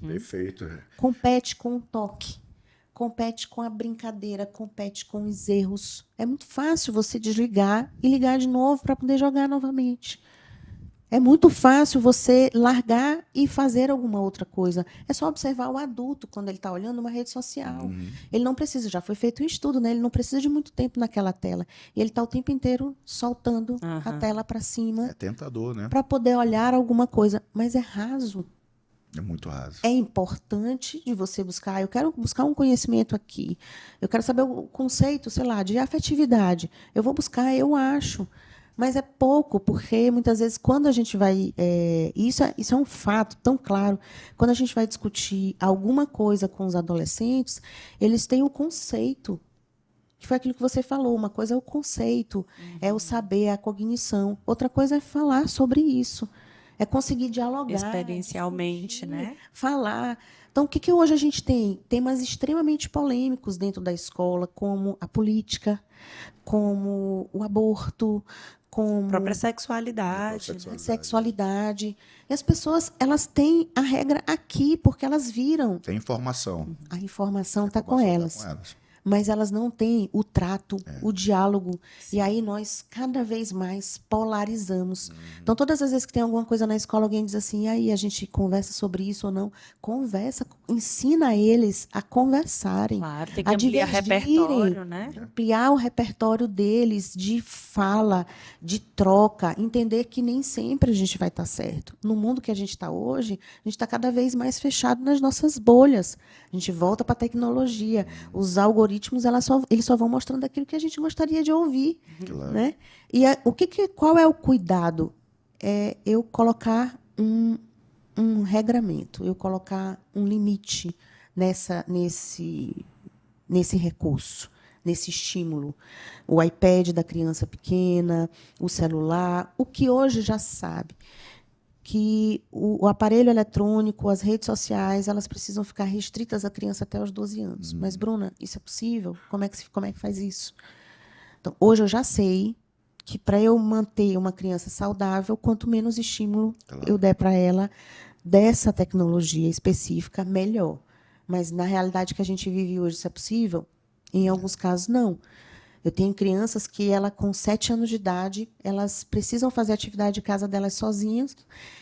Perfeito. Compete com o toque, compete com a brincadeira, compete com os erros. É muito fácil você desligar e ligar de novo para poder jogar novamente. É muito fácil você largar e fazer alguma outra coisa. É só observar o adulto quando ele está olhando uma rede social. Ele não precisa, já foi feito um estudo, né? Ele não precisa de muito tempo naquela tela. E ele está o tempo inteiro soltando a tela para cima. É tentador, né? Para poder olhar alguma coisa. Mas é raso. É muito raso. É importante de você buscar. Eu quero buscar um conhecimento aqui. Eu quero saber o conceito, sei lá, de afetividade. Eu vou buscar, eu acho. Mas é pouco, porque muitas vezes, quando a gente vai... Isso é um fato tão claro. Quando a gente vai discutir alguma coisa com os adolescentes, eles têm o conceito, que foi aquilo que você falou. Uma coisa é o conceito, é o saber, é a cognição. Outra coisa é falar sobre isso. é conseguir dialogar. Experiencialmente, né? Falar. Então, o que hoje a gente tem? Temas extremamente polêmicos dentro da escola, como a política, como o aborto, como A própria sexualidade. a sexualidade. E as pessoas, elas têm a regra aqui, porque elas viram. Tem informação. A informação está A com informação elas. tá com elas. Mas elas não têm o trato, o diálogo. E aí nós, cada vez mais, polarizamos. Então, todas as vezes que tem alguma coisa na escola, alguém diz assim, e aí, a gente conversa sobre isso ou não? Conversa, ensina eles a conversarem. Claro, tem que a ampliar divergirem, repertório, né? ampliar o repertório deles de fala, de troca, entender que nem sempre a gente vai estar certo. No mundo que a gente está hoje, a gente está cada vez mais fechado nas nossas bolhas. A gente volta para a tecnologia. Os algoritmos, eles só vão mostrando aquilo que a gente gostaria de ouvir. Claro. Né? E qual é o cuidado? É eu colocar um regramento, eu colocar um limite nesse recurso, nesse estímulo. O iPad da criança pequena, o celular, o que hoje já se sabe, que o aparelho eletrônico, as redes sociais, elas precisam ficar restritas à criança até os 12 anos. Mas, Bruna, isso é possível? Como é que faz isso? Então, hoje eu já sei que para eu manter uma criança saudável, quanto menos estímulo eu der para ela dessa tecnologia específica, melhor. Mas, na realidade que a gente vive hoje, isso é possível? Em alguns casos, não. Eu tenho crianças que, com 7 anos de idade, elas precisam fazer a atividade de casa delas sozinhas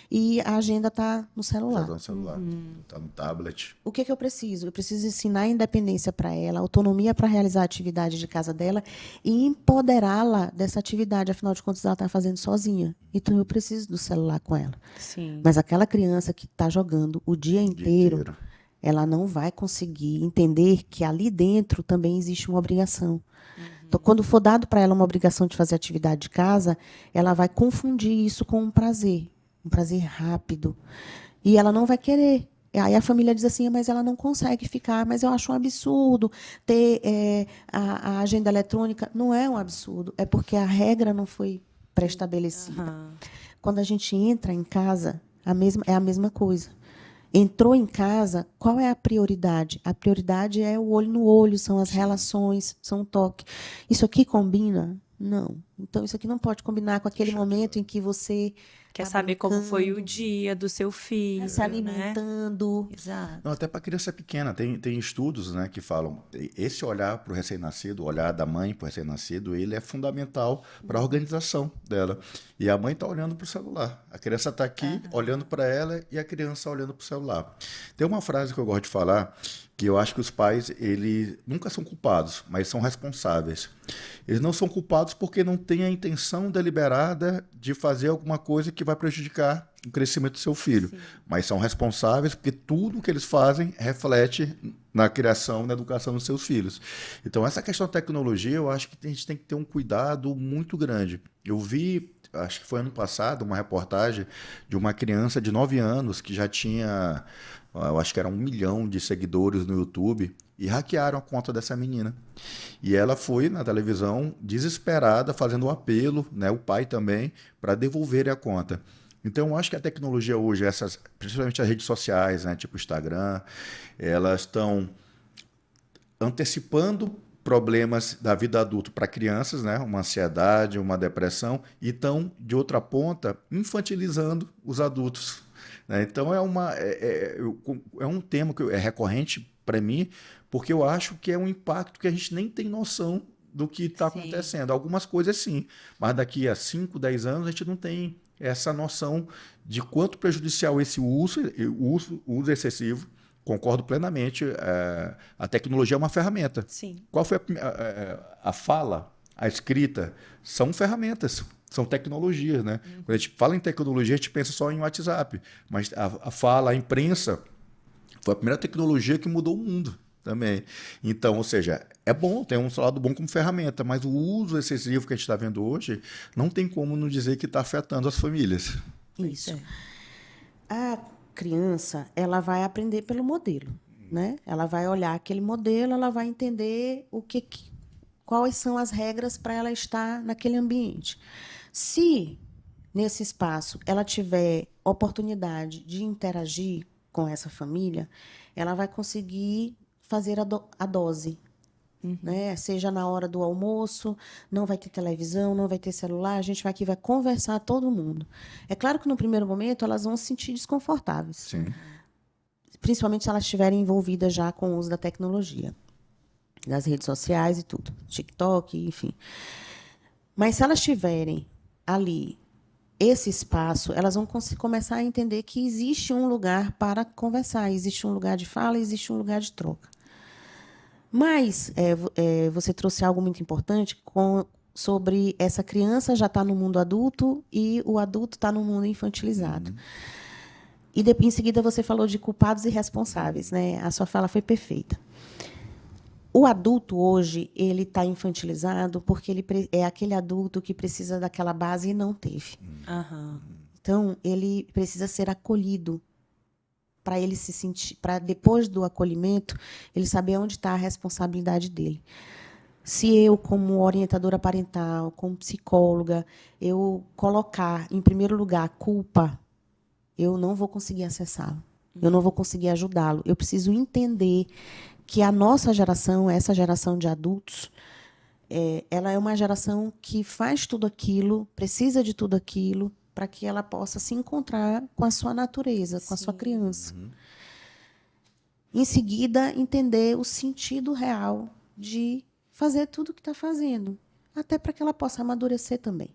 e a agenda está no celular. Já tá no celular, tá no tablet. O que eu preciso? Eu preciso ensinar a independência para ela, autonomia para realizar a atividade de casa dela e empoderá-la dessa atividade. Afinal de contas, ela está fazendo sozinha. Então, eu preciso do celular com ela. Sim. Mas aquela criança que está jogando o dia inteiro, ela não vai conseguir entender que ali dentro também existe uma obrigação. Então, quando for dado para ela uma obrigação de fazer atividade de casa, ela vai confundir isso com um prazer rápido. E ela não vai querer. Aí a família diz assim, mas ela não consegue ficar, mas eu acho um absurdo ter a agenda eletrônica. Não é um absurdo, é porque a regra não foi pré-estabelecida. Quando a gente entra em casa, é a mesma coisa. Entrou em casa, qual é a prioridade? A prioridade é o olho no olho, são as relações, são o toque. Isso aqui combina? Não. Então, isso aqui não pode combinar com aquele momento em que você quer saber como foi o dia do seu filho, se alimentando. Né? Exato. Não, até para criança pequena. Tem estudos, né, que falam esse olhar para o recém-nascido, o olhar da mãe para o recém-nascido, ele é fundamental para a organização dela. E a mãe está olhando para o celular. A criança está aqui olhando para ela e a criança olhando para o celular. Tem uma frase que eu gosto de falar, que eu acho que os pais, eles nunca são culpados, mas são responsáveis. Eles não são culpados porque não têm a intenção deliberada de fazer alguma coisa que vai prejudicar o crescimento do seu filho. Sim. Mas são responsáveis porque tudo que eles fazem reflete na criação, na educação dos seus filhos. Então, essa questão da tecnologia, eu acho que a gente tem que ter um cuidado muito grande. Eu vi, acho que foi ano passado, uma reportagem de uma criança de 9 anos que já tinha, eu acho que era 1 milhão de seguidores no YouTube, e hackearam a conta dessa menina. E ela foi na televisão desesperada, fazendo um apelo, né, o pai também, para devolver a conta. Então, eu acho que a tecnologia hoje, principalmente as redes sociais, né, tipo Instagram, elas estão antecipando problemas da vida adulta para crianças, né, uma ansiedade, uma depressão, e estão, de outra ponta, infantilizando os adultos. Né? Então, é um tema que é recorrente para mim, porque eu acho que é um impacto que a gente nem tem noção do que está acontecendo. Algumas coisas sim, mas daqui a 5, 10 anos a gente não tem essa noção de quanto prejudicial esse uso excessivo. Concordo plenamente, a tecnologia é uma ferramenta. Sim. Qual foi a fala, a escrita? São ferramentas, são tecnologias. Né? Quando a gente fala em tecnologia, a gente pensa só em WhatsApp, mas a fala, a imprensa, foi a primeira tecnologia que mudou o mundo também. Então, ou seja, é bom, tem um lado bom como ferramenta, mas o uso excessivo que a gente está vendo hoje não tem como não dizer que está afetando as famílias. Isso. A criança, ela vai aprender pelo modelo, né? Ela vai olhar aquele modelo, ela vai entender quais são as regras para ela estar naquele ambiente. Se nesse espaço, ela tiver oportunidade de interagir com essa família, ela vai conseguir fazer a dose. Né? Seja na hora do almoço, não vai ter televisão, não vai ter celular, a gente vai aqui vai conversar todo mundo. É claro que no primeiro momento elas vão se sentir desconfortáveis. Sim. Principalmente se elas estiverem envolvidas já com o uso da tecnologia, das redes sociais e tudo, TikTok, enfim. Mas se elas tiverem ali esse espaço, elas vão começar a entender que existe um lugar para conversar, existe um lugar de fala, existe um lugar de troca. Mas você trouxe algo muito importante sobre essa criança já está no mundo adulto e o adulto está no mundo infantilizado. E em seguida você falou de culpados e responsáveis, né? A sua fala foi perfeita. O adulto hoje ele está infantilizado porque ele é aquele adulto que precisa daquela base e não teve. Então ele precisa ser acolhido para ele se sentir, para depois do acolhimento ele saber onde está a responsabilidade dele. Se eu, como orientadora parental, como psicóloga, eu colocar em primeiro lugar a culpa, eu não vou conseguir acessá-lo. Eu não vou conseguir ajudá-lo. Eu preciso entender que a nossa geração, essa geração de adultos, ela é uma geração que faz tudo aquilo, precisa de tudo aquilo, para que ela possa se encontrar com a sua natureza, com a sua criança. Em seguida, entender o sentido real de fazer tudo o que está fazendo, até para que ela possa amadurecer também.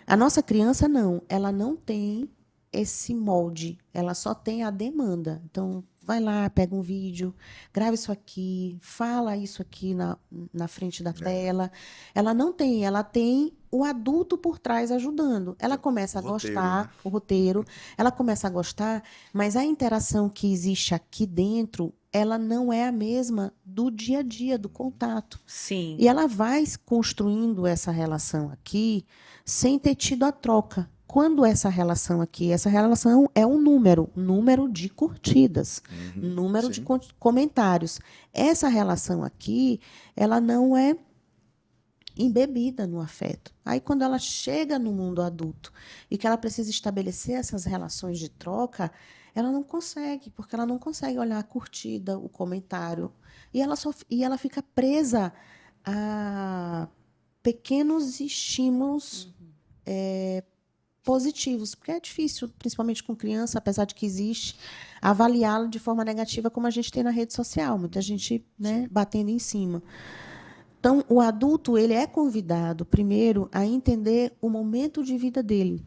A nossa criança, não. Ela não tem esse molde, ela só tem a demanda. Então, vai lá, pega um vídeo, grava isso aqui, fala isso aqui na frente da tela. Ela não tem, ela tem o adulto por trás ajudando. Ela começa a gostar, o roteiro, ela começa a gostar, mas a interação que existe aqui dentro, ela não é a mesma do dia a dia, do contato. Sim. E ela vai construindo essa relação aqui sem ter tido a troca. Quando essa relação é um número de curtidas, número de comentários. Essa relação aqui, ela não é embebida no afeto. Aí, quando ela chega no mundo adulto e que ela precisa estabelecer essas relações de troca, ela não consegue, porque ela não consegue olhar a curtida, o comentário. E ela fica presa a pequenos estímulos positivos, porque é difícil, principalmente com criança, apesar de que existe, avaliá-lo de forma negativa, como a gente tem na rede social, muita gente, né, batendo em cima. Então, o adulto ele é convidado, primeiro, a entender o momento de vida dele.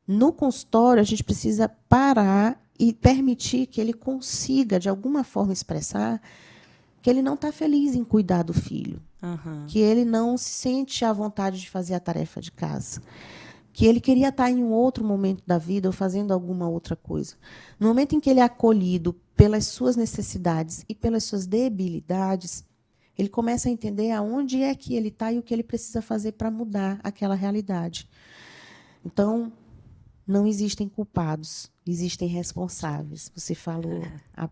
No consultório, a gente precisa parar e permitir que ele consiga, de alguma forma, expressar que ele não está feliz em cuidar do filho, que ele não se sente à vontade de fazer a tarefa de casa, que ele queria estar em um outro momento da vida ou fazendo alguma outra coisa. No momento em que ele é acolhido pelas suas necessidades e pelas suas debilidades, ele começa a entender aonde é que ele está e o que ele precisa fazer para mudar aquela realidade. Então, não existem culpados, existem responsáveis. Você falou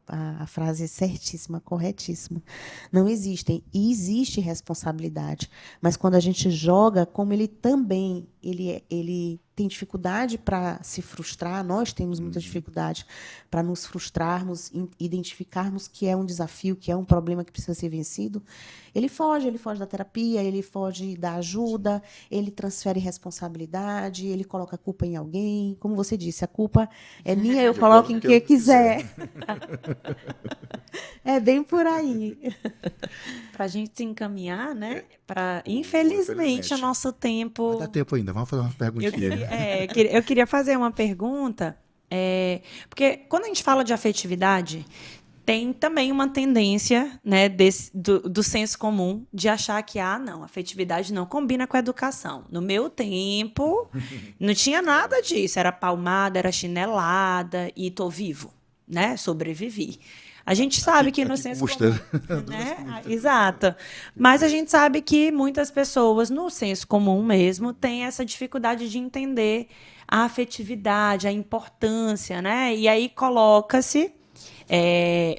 a frase certíssima, corretíssima. Não existem. E existe responsabilidade. Mas quando a gente joga, como ele também ele tem dificuldade para se frustrar, nós temos muita dificuldade para nos frustrarmos, identificarmos que é um desafio, que é um problema que precisa ser vencido, ele foge da terapia, ele foge da ajuda, ele transfere responsabilidade, ele coloca a culpa em alguém. Como você disse, a culpa é minha, eu coloco em quem eu quiser. É bem por aí. Para a gente se encaminhar, né? Infelizmente, o nosso tempo... Dá tempo ainda, vamos fazer uma perguntinha. Eu queria fazer uma pergunta, porque quando a gente fala de afetividade, tem também uma tendência, né, do senso comum de achar que não, afetividade não combina com a educação. No meu tempo, não tinha nada disso. Era palmada, era chinelada e estou vivo, né? Sobrevivi. A gente sabe que no senso comum, né? Exato. Mas a gente sabe que muitas pessoas, no senso comum mesmo, têm essa dificuldade de entender a afetividade, a importância, né? E aí coloca-se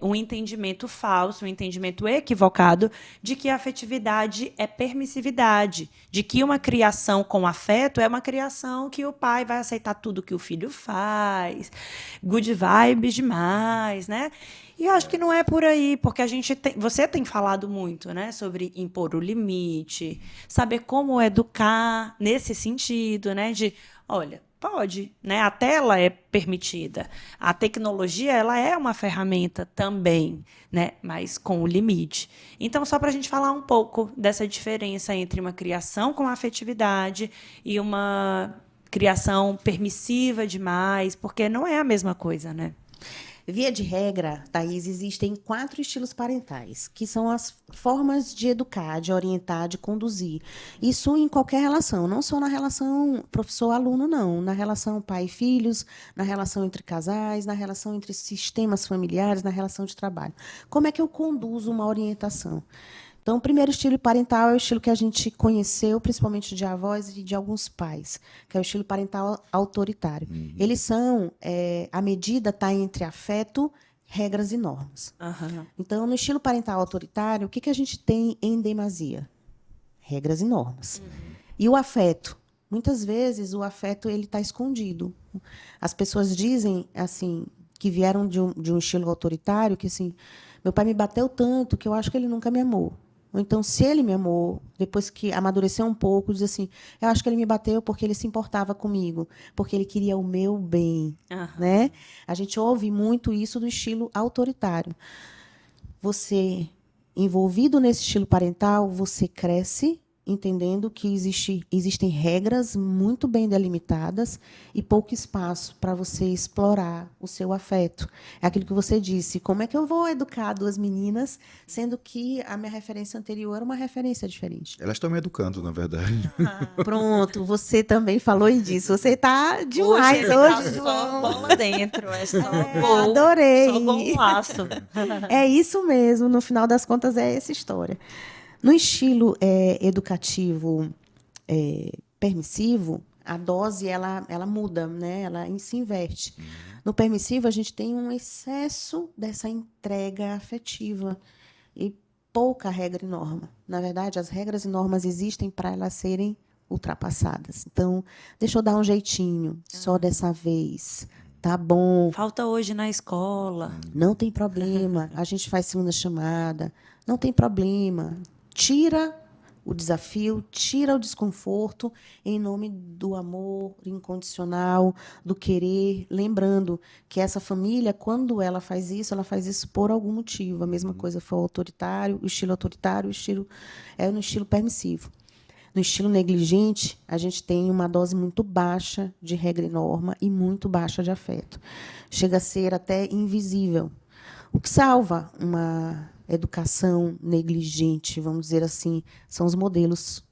um entendimento falso, um entendimento equivocado de que a afetividade é permissividade, de que uma criação com afeto é uma criação que o pai vai aceitar tudo que o filho faz, good vibes demais, né? E eu acho que não é por aí, porque você tem falado muito, né, sobre impor o limite, saber como educar nesse sentido, né, de, olha, pode, né, a tela é permitida, a tecnologia ela é uma ferramenta também, né, mas com o limite. Então, só para a gente falar um pouco dessa diferença entre uma criação com afetividade e uma criação permissiva demais, porque não é a mesma coisa, né? Via de regra, Thaís, existem 4 estilos parentais, que são as formas de educar, de orientar, de conduzir. Isso em qualquer relação, não só na relação professor-aluno, não. Na relação pai-filhos, na relação entre casais, na relação entre sistemas familiares, na relação de trabalho. Como é que eu conduzo uma orientação? Então, o primeiro estilo parental é o estilo que a gente conheceu, principalmente de avós e de alguns pais, que é o estilo parental autoritário. Eles são, a medida está entre afeto, regras e normas. Então, no estilo parental autoritário, o que a gente tem em demasia? Regras e normas. E o afeto? Muitas vezes, o afeto ele está escondido. As pessoas dizem, assim, que vieram de um estilo autoritário, que assim, meu pai me bateu tanto que eu acho que ele nunca me amou. Ou então, se ele me amou, depois que amadureceu um pouco, diz assim, eu acho que ele me bateu porque ele se importava comigo, porque ele queria o meu bem. Né? A gente ouve muito isso do estilo autoritário. Você, envolvido nesse estilo parental, você cresce entendendo que existem regras muito bem delimitadas e pouco espaço para você explorar o seu afeto. É aquilo que você disse, como é que eu vou educar 2 meninas, sendo que a minha referência anterior era uma referência diferente? Elas estão me educando, na verdade. Pronto, você também falou disso. Você está demais hoje, tá João. só bola dentro, é só gol. Adorei. Só golaço. É isso mesmo, no final das contas é essa história. No estilo educativo permissivo, a dose ela muda, né? Ela se inverte. No permissivo, a gente tem um excesso dessa entrega afetiva e pouca regra e norma. Na verdade, as regras e normas existem para elas serem ultrapassadas. Então, deixa eu dar um jeitinho, só dessa vez. Tá bom. Falta hoje na escola. Não tem problema. A gente faz segunda chamada. Não tem problema. Tira o desafio, tira o desconforto em nome do amor incondicional, do querer, lembrando que essa família, quando ela faz isso por algum motivo. A mesma coisa foi o autoritário, o estilo é no estilo permissivo. No estilo negligente, a gente tem uma dose muito baixa de regra e norma e muito baixa de afeto. Chega a ser até invisível. O que salva uma educação negligente, vamos dizer assim, são os modelos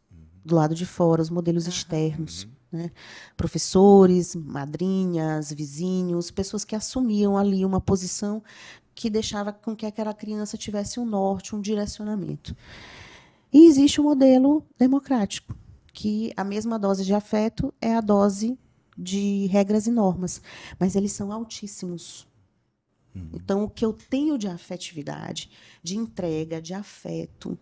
do lado de fora, os modelos externos. Né? Professores, madrinhas, vizinhos, pessoas que assumiam ali uma posição que deixava com que aquela criança tivesse um norte, um direcionamento. E existe um modelo democrático, que a mesma dose de afeto é a dose de regras e normas, mas eles são altíssimos. Então, o que eu tenho de afetividade, de entrega, de afeto,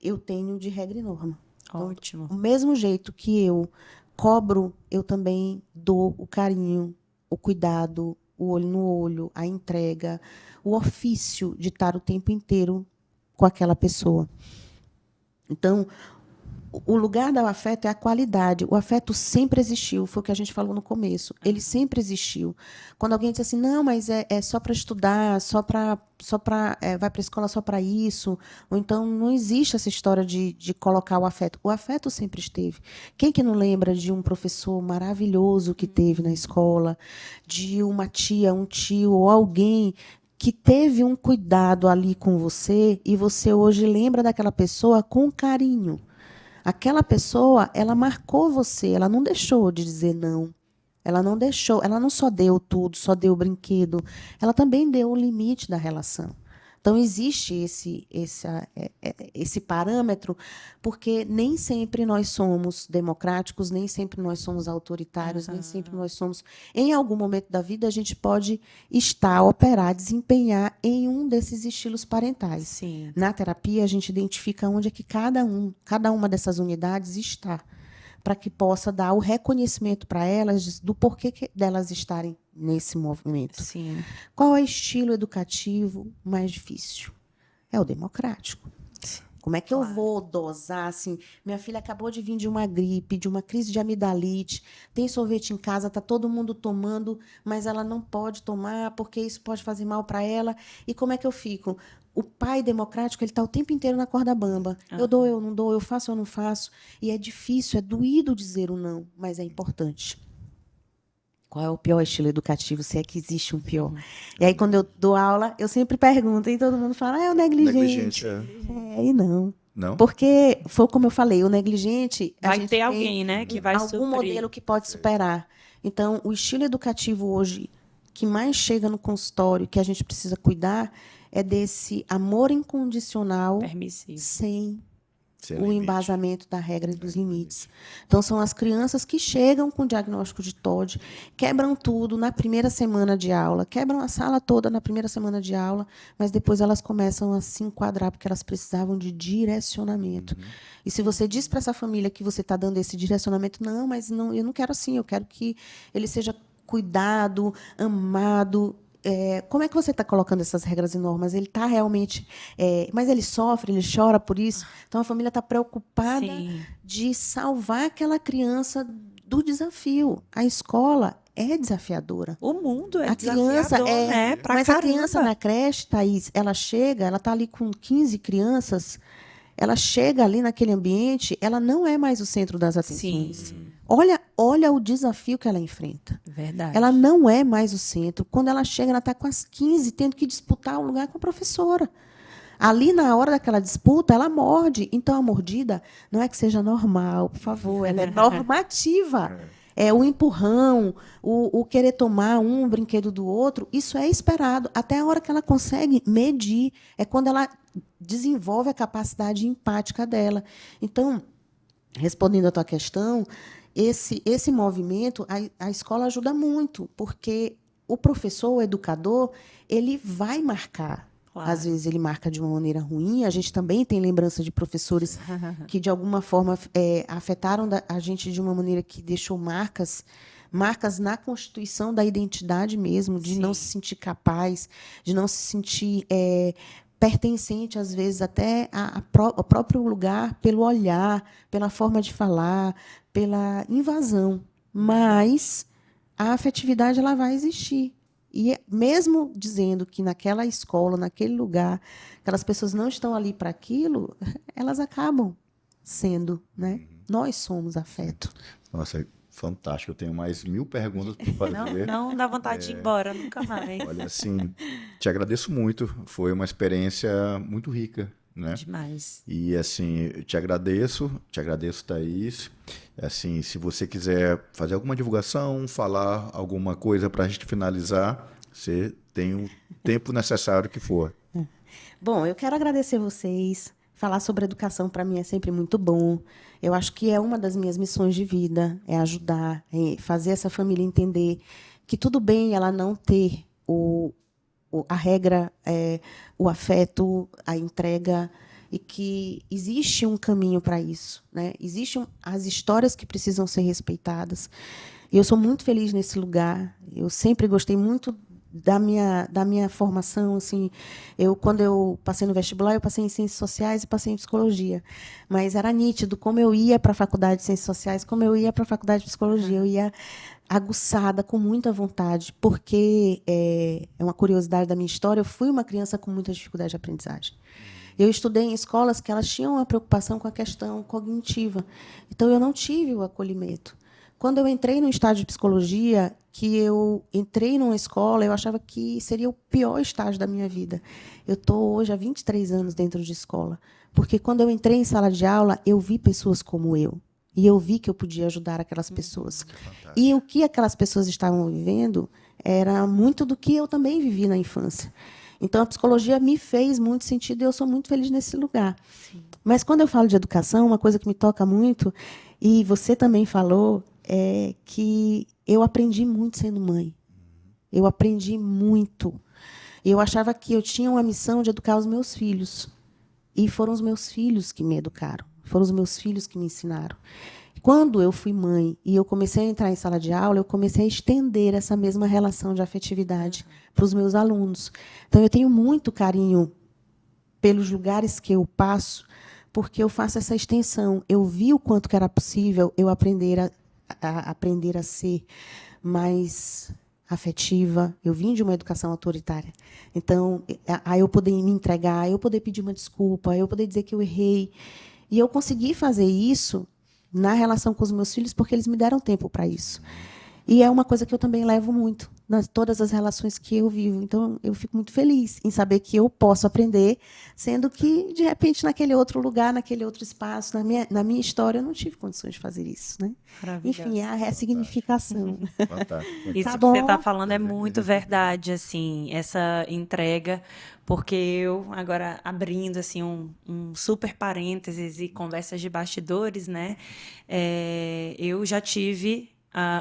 eu tenho de regra e norma. Ótimo. Então, o mesmo jeito que eu cobro, eu também dou o carinho, o cuidado, o olho no olho, a entrega, o ofício de estar o tempo inteiro com aquela pessoa. Então, o lugar do afeto é a qualidade. O afeto sempre existiu, foi o que a gente falou no começo. Ele sempre existiu. Quando alguém diz assim, não, mas é só para estudar, vai para a escola só para isso, ou então não existe essa história de colocar o afeto. O afeto sempre esteve. Quem que não lembra de um professor maravilhoso que teve na escola, de uma tia, um tio, ou alguém que teve um cuidado ali com você e você hoje lembra daquela pessoa com carinho. Aquela pessoa, ela marcou você, ela não deixou de dizer não. Ela não deixou, ela não só deu tudo, só deu o brinquedo, ela também deu o limite da relação. Então, existe esse parâmetro, porque nem sempre nós somos democráticos, nem sempre nós somos autoritários, nem sempre nós somos... Em algum momento da vida, a gente pode estar, operar, desempenhar em um desses estilos parentais. Sim. Na terapia, a gente identifica onde é que cada uma dessas unidades está, para que possa dar o reconhecimento para elas do porquê delas estarem nesse movimento. Sim. Qual é o estilo educativo mais difícil? É o democrático. Como é que eu vou dosar assim? Minha filha acabou de vir de uma gripe, de uma crise de amidalite, tem sorvete em casa, está todo mundo tomando, mas ela não pode tomar porque isso pode fazer mal para ela. E como é que eu fico? O pai democrático, ele está o tempo inteiro na corda bamba. Eu dou, eu não dou, eu faço, eu não faço. E é difícil, é doído dizer o não, mas é importante. Qual é o pior estilo educativo, se é que existe um pior? E aí, quando eu dou aula, eu sempre pergunto, e todo mundo fala, é o negligente. E não. Não? Porque, foi como eu falei, o negligente... a Vai gente ter tem alguém, né, que vai algum suprir. modelo que pode superar. Então, o estilo educativo hoje, que mais chega no consultório, que a gente precisa cuidar, é desse amor incondicional, Permissivo. sem Sem o limite. embasamento da regra e dos limites. Então, são as crianças que chegam com o diagnóstico de TOD, quebram tudo na primeira semana de aula, quebram a sala toda na primeira semana de aula, mas depois elas começam a se enquadrar, porque elas precisavam de direcionamento. E se você diz para essa família que você está dando esse direcionamento, não, mas não, eu não quero assim, eu quero que ele seja cuidado, amado. Como é que você está colocando essas regras e normas? Ele está realmente... mas ele sofre, ele chora por isso. Então, a família está preocupada Sim. de salvar aquela criança do desafio. A escola é desafiadora. O mundo é A criança desafiador, né? Pra mas caramba. a criança na creche, Thaís, ela chega, ela está ali com 15 crianças, ela chega ali naquele ambiente, ela não é mais o centro das atenções. Sim. Olha o desafio que ela enfrenta. Verdade. Ela não é mais o centro. Quando ela chega, ela está com as 15, tendo que disputar um lugar com a professora. Ali, na hora daquela disputa, ela morde. Então, a mordida não é que seja normal, por favor, ela é normativa. É o empurrão, o querer tomar um brinquedo do outro, isso é esperado. Até a hora que ela consegue medir, é quando ela desenvolve a capacidade empática dela. Então, respondendo à tua questão, esse movimento, a escola ajuda muito, porque o professor, o educador, ele vai marcar. Claro. Às vezes ele marca de uma maneira ruim. A gente também tem lembrança de professores que, de alguma forma, afetaram a gente de uma maneira que deixou marcas na constituição da identidade mesmo, de não se sentir capaz, de não se sentir pertencente, às vezes, até ao próprio lugar, pelo olhar, pela forma de falar, pela invasão. Mas a afetividade ela vai existir. E mesmo dizendo que naquela escola, naquele lugar, aquelas pessoas não estão ali para aquilo, elas acabam sendo, né? Nós somos afeto. Nossa, fantástico. Eu tenho mais 1000 perguntas para fazer. Não dá vontade de ir embora, nunca mais. Olha, assim, te agradeço muito. Foi uma experiência muito rica, né? Demais. E, assim, te agradeço, Thaís. Assim, se você quiser fazer alguma divulgação, falar alguma coisa para a gente finalizar, você tem o tempo necessário que for. Bom, eu quero agradecer vocês. Falar sobre educação, para mim, é sempre muito bom. Eu acho que é uma das minhas missões de vida, é ajudar, fazer essa família entender que tudo bem ela não ter a regra, o afeto, a entrega, e que existe um caminho para isso, né? Existem as histórias que precisam ser respeitadas. E eu sou muito feliz nesse lugar. Eu sempre gostei muito da minha formação, assim. Quando eu passei no vestibular, eu passei em Ciências Sociais e passei em Psicologia. Mas era nítido como eu ia para a Faculdade de Ciências Sociais, como eu ia para a Faculdade de Psicologia. Eu ia aguçada, com muita vontade, porque é uma curiosidade da minha história, eu fui uma criança com muita dificuldade de aprendizagem. Eu estudei em escolas que elas tinham uma preocupação com a questão cognitiva. Então, eu não tive o acolhimento. Quando eu entrei no estágio de psicologia, que eu entrei numa escola, eu achava que seria o pior estágio da minha vida. Eu estou hoje há 23 anos dentro de escola, porque quando eu entrei em sala de aula, eu vi pessoas como eu. E eu vi que eu podia ajudar aquelas pessoas. E o que aquelas pessoas estavam vivendo era muito do que eu também vivi na infância. Então, a psicologia me fez muito sentido e eu sou muito feliz nesse lugar. Sim. Mas, quando eu falo de educação, uma coisa que me toca muito, e você também falou, é que eu aprendi muito sendo mãe. Eu aprendi muito. Eu achava que eu tinha uma missão de educar os meus filhos. E foram os meus filhos que me educaram. Foram os meus filhos que me ensinaram. Quando eu fui mãe e eu comecei a entrar em sala de aula, eu comecei a estender essa mesma relação de afetividade para os meus alunos. Então, eu tenho muito carinho pelos lugares que eu passo, porque eu faço essa extensão. Eu vi o quanto que era possível eu aprender a ser mais afetiva. Eu vim de uma educação autoritária. Então, aí eu poder me entregar, eu poder pedir uma desculpa, eu poder dizer que eu errei. E eu consegui fazer isso na relação com os meus filhos porque eles me deram tempo para isso. E é uma coisa que eu também levo muito nas todas as relações que eu vivo. Então, eu fico muito feliz em saber que eu posso aprender, sendo que, de repente, naquele outro lugar, naquele outro espaço, na minha história, eu não tive condições de fazer isso. Né? Enfim, é a ressignificação. Fantástico. Isso que você está falando é muito verdade, assim, essa entrega, porque eu, agora abrindo assim, um super parênteses e conversas de bastidores, né? Eu já tive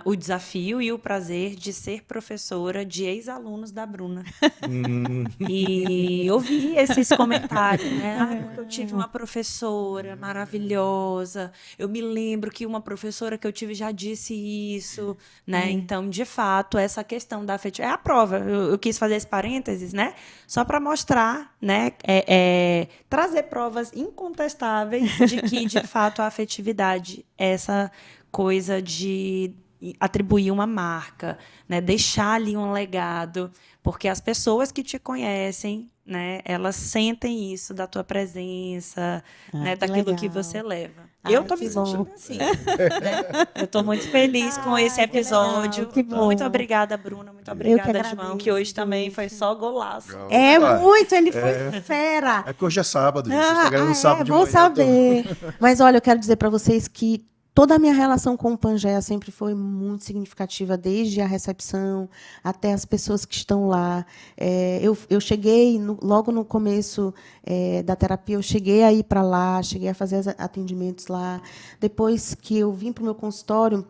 o desafio e o prazer de ser professora de ex-alunos da Bruna. E ouvi esses comentários, né? Porque eu tive uma professora maravilhosa. Eu me lembro que uma professora que eu tive já disse isso, né? Então, de fato, essa questão da afetividade é a prova. Eu quis fazer esse parênteses, né? Só para mostrar, né? Trazer provas incontestáveis de que, de fato, a afetividade é essa coisa de atribuir uma marca, né? Deixar ali um legado, porque as pessoas que te conhecem, né, elas sentem isso da tua presença, né, daquilo que você leva. Eu estou me sentindo assim. Né? Eu estou muito feliz com esse episódio. Que bom. Muito obrigada, Bruna. Muito obrigada, João, que hoje também foi só golaço. Muito, ele foi fera. É porque hoje é sábado, gente. Vocês estão ganhando sábado de bom manhã. saber. Mas, olha, eu quero dizer para vocês que toda a minha relação com o Pangea sempre foi muito significativa, desde a recepção até as pessoas que estão lá. Eu cheguei, logo no começo da terapia, eu cheguei a ir para lá, cheguei a fazer atendimentos lá. Depois que eu vim para o meu consultório,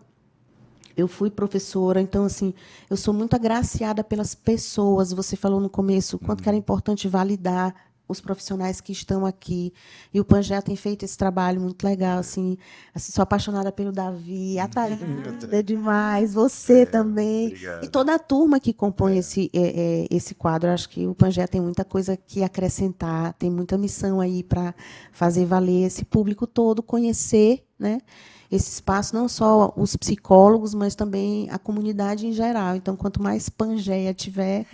eu fui professora. Então, assim, eu sou muito agraciada pelas pessoas. Você falou no começo o quanto que era importante validar os profissionais que estão aqui. E o Pangea tem feito esse trabalho muito legal. Assim, sou apaixonada pelo Davi, a Thalita é demais, você também. Obrigado. E toda a turma que compõe esse quadro. Acho que o Pangea tem muita coisa que acrescentar, tem muita missão aí para fazer valer esse público todo, conhecer, né, esse espaço, não só os psicólogos, mas também a comunidade em geral. Então, quanto mais Pangea tiver,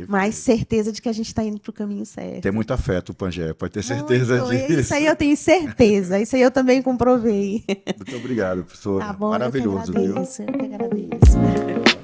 mais certeza de que a gente está indo para o caminho certo. Tem muito afeto o Pangea, pode ter certeza disso. Isso aí eu tenho certeza. Isso aí eu também comprovei. Muito obrigado, professor. Tá bom, Maravilhoso, eu que agradeço.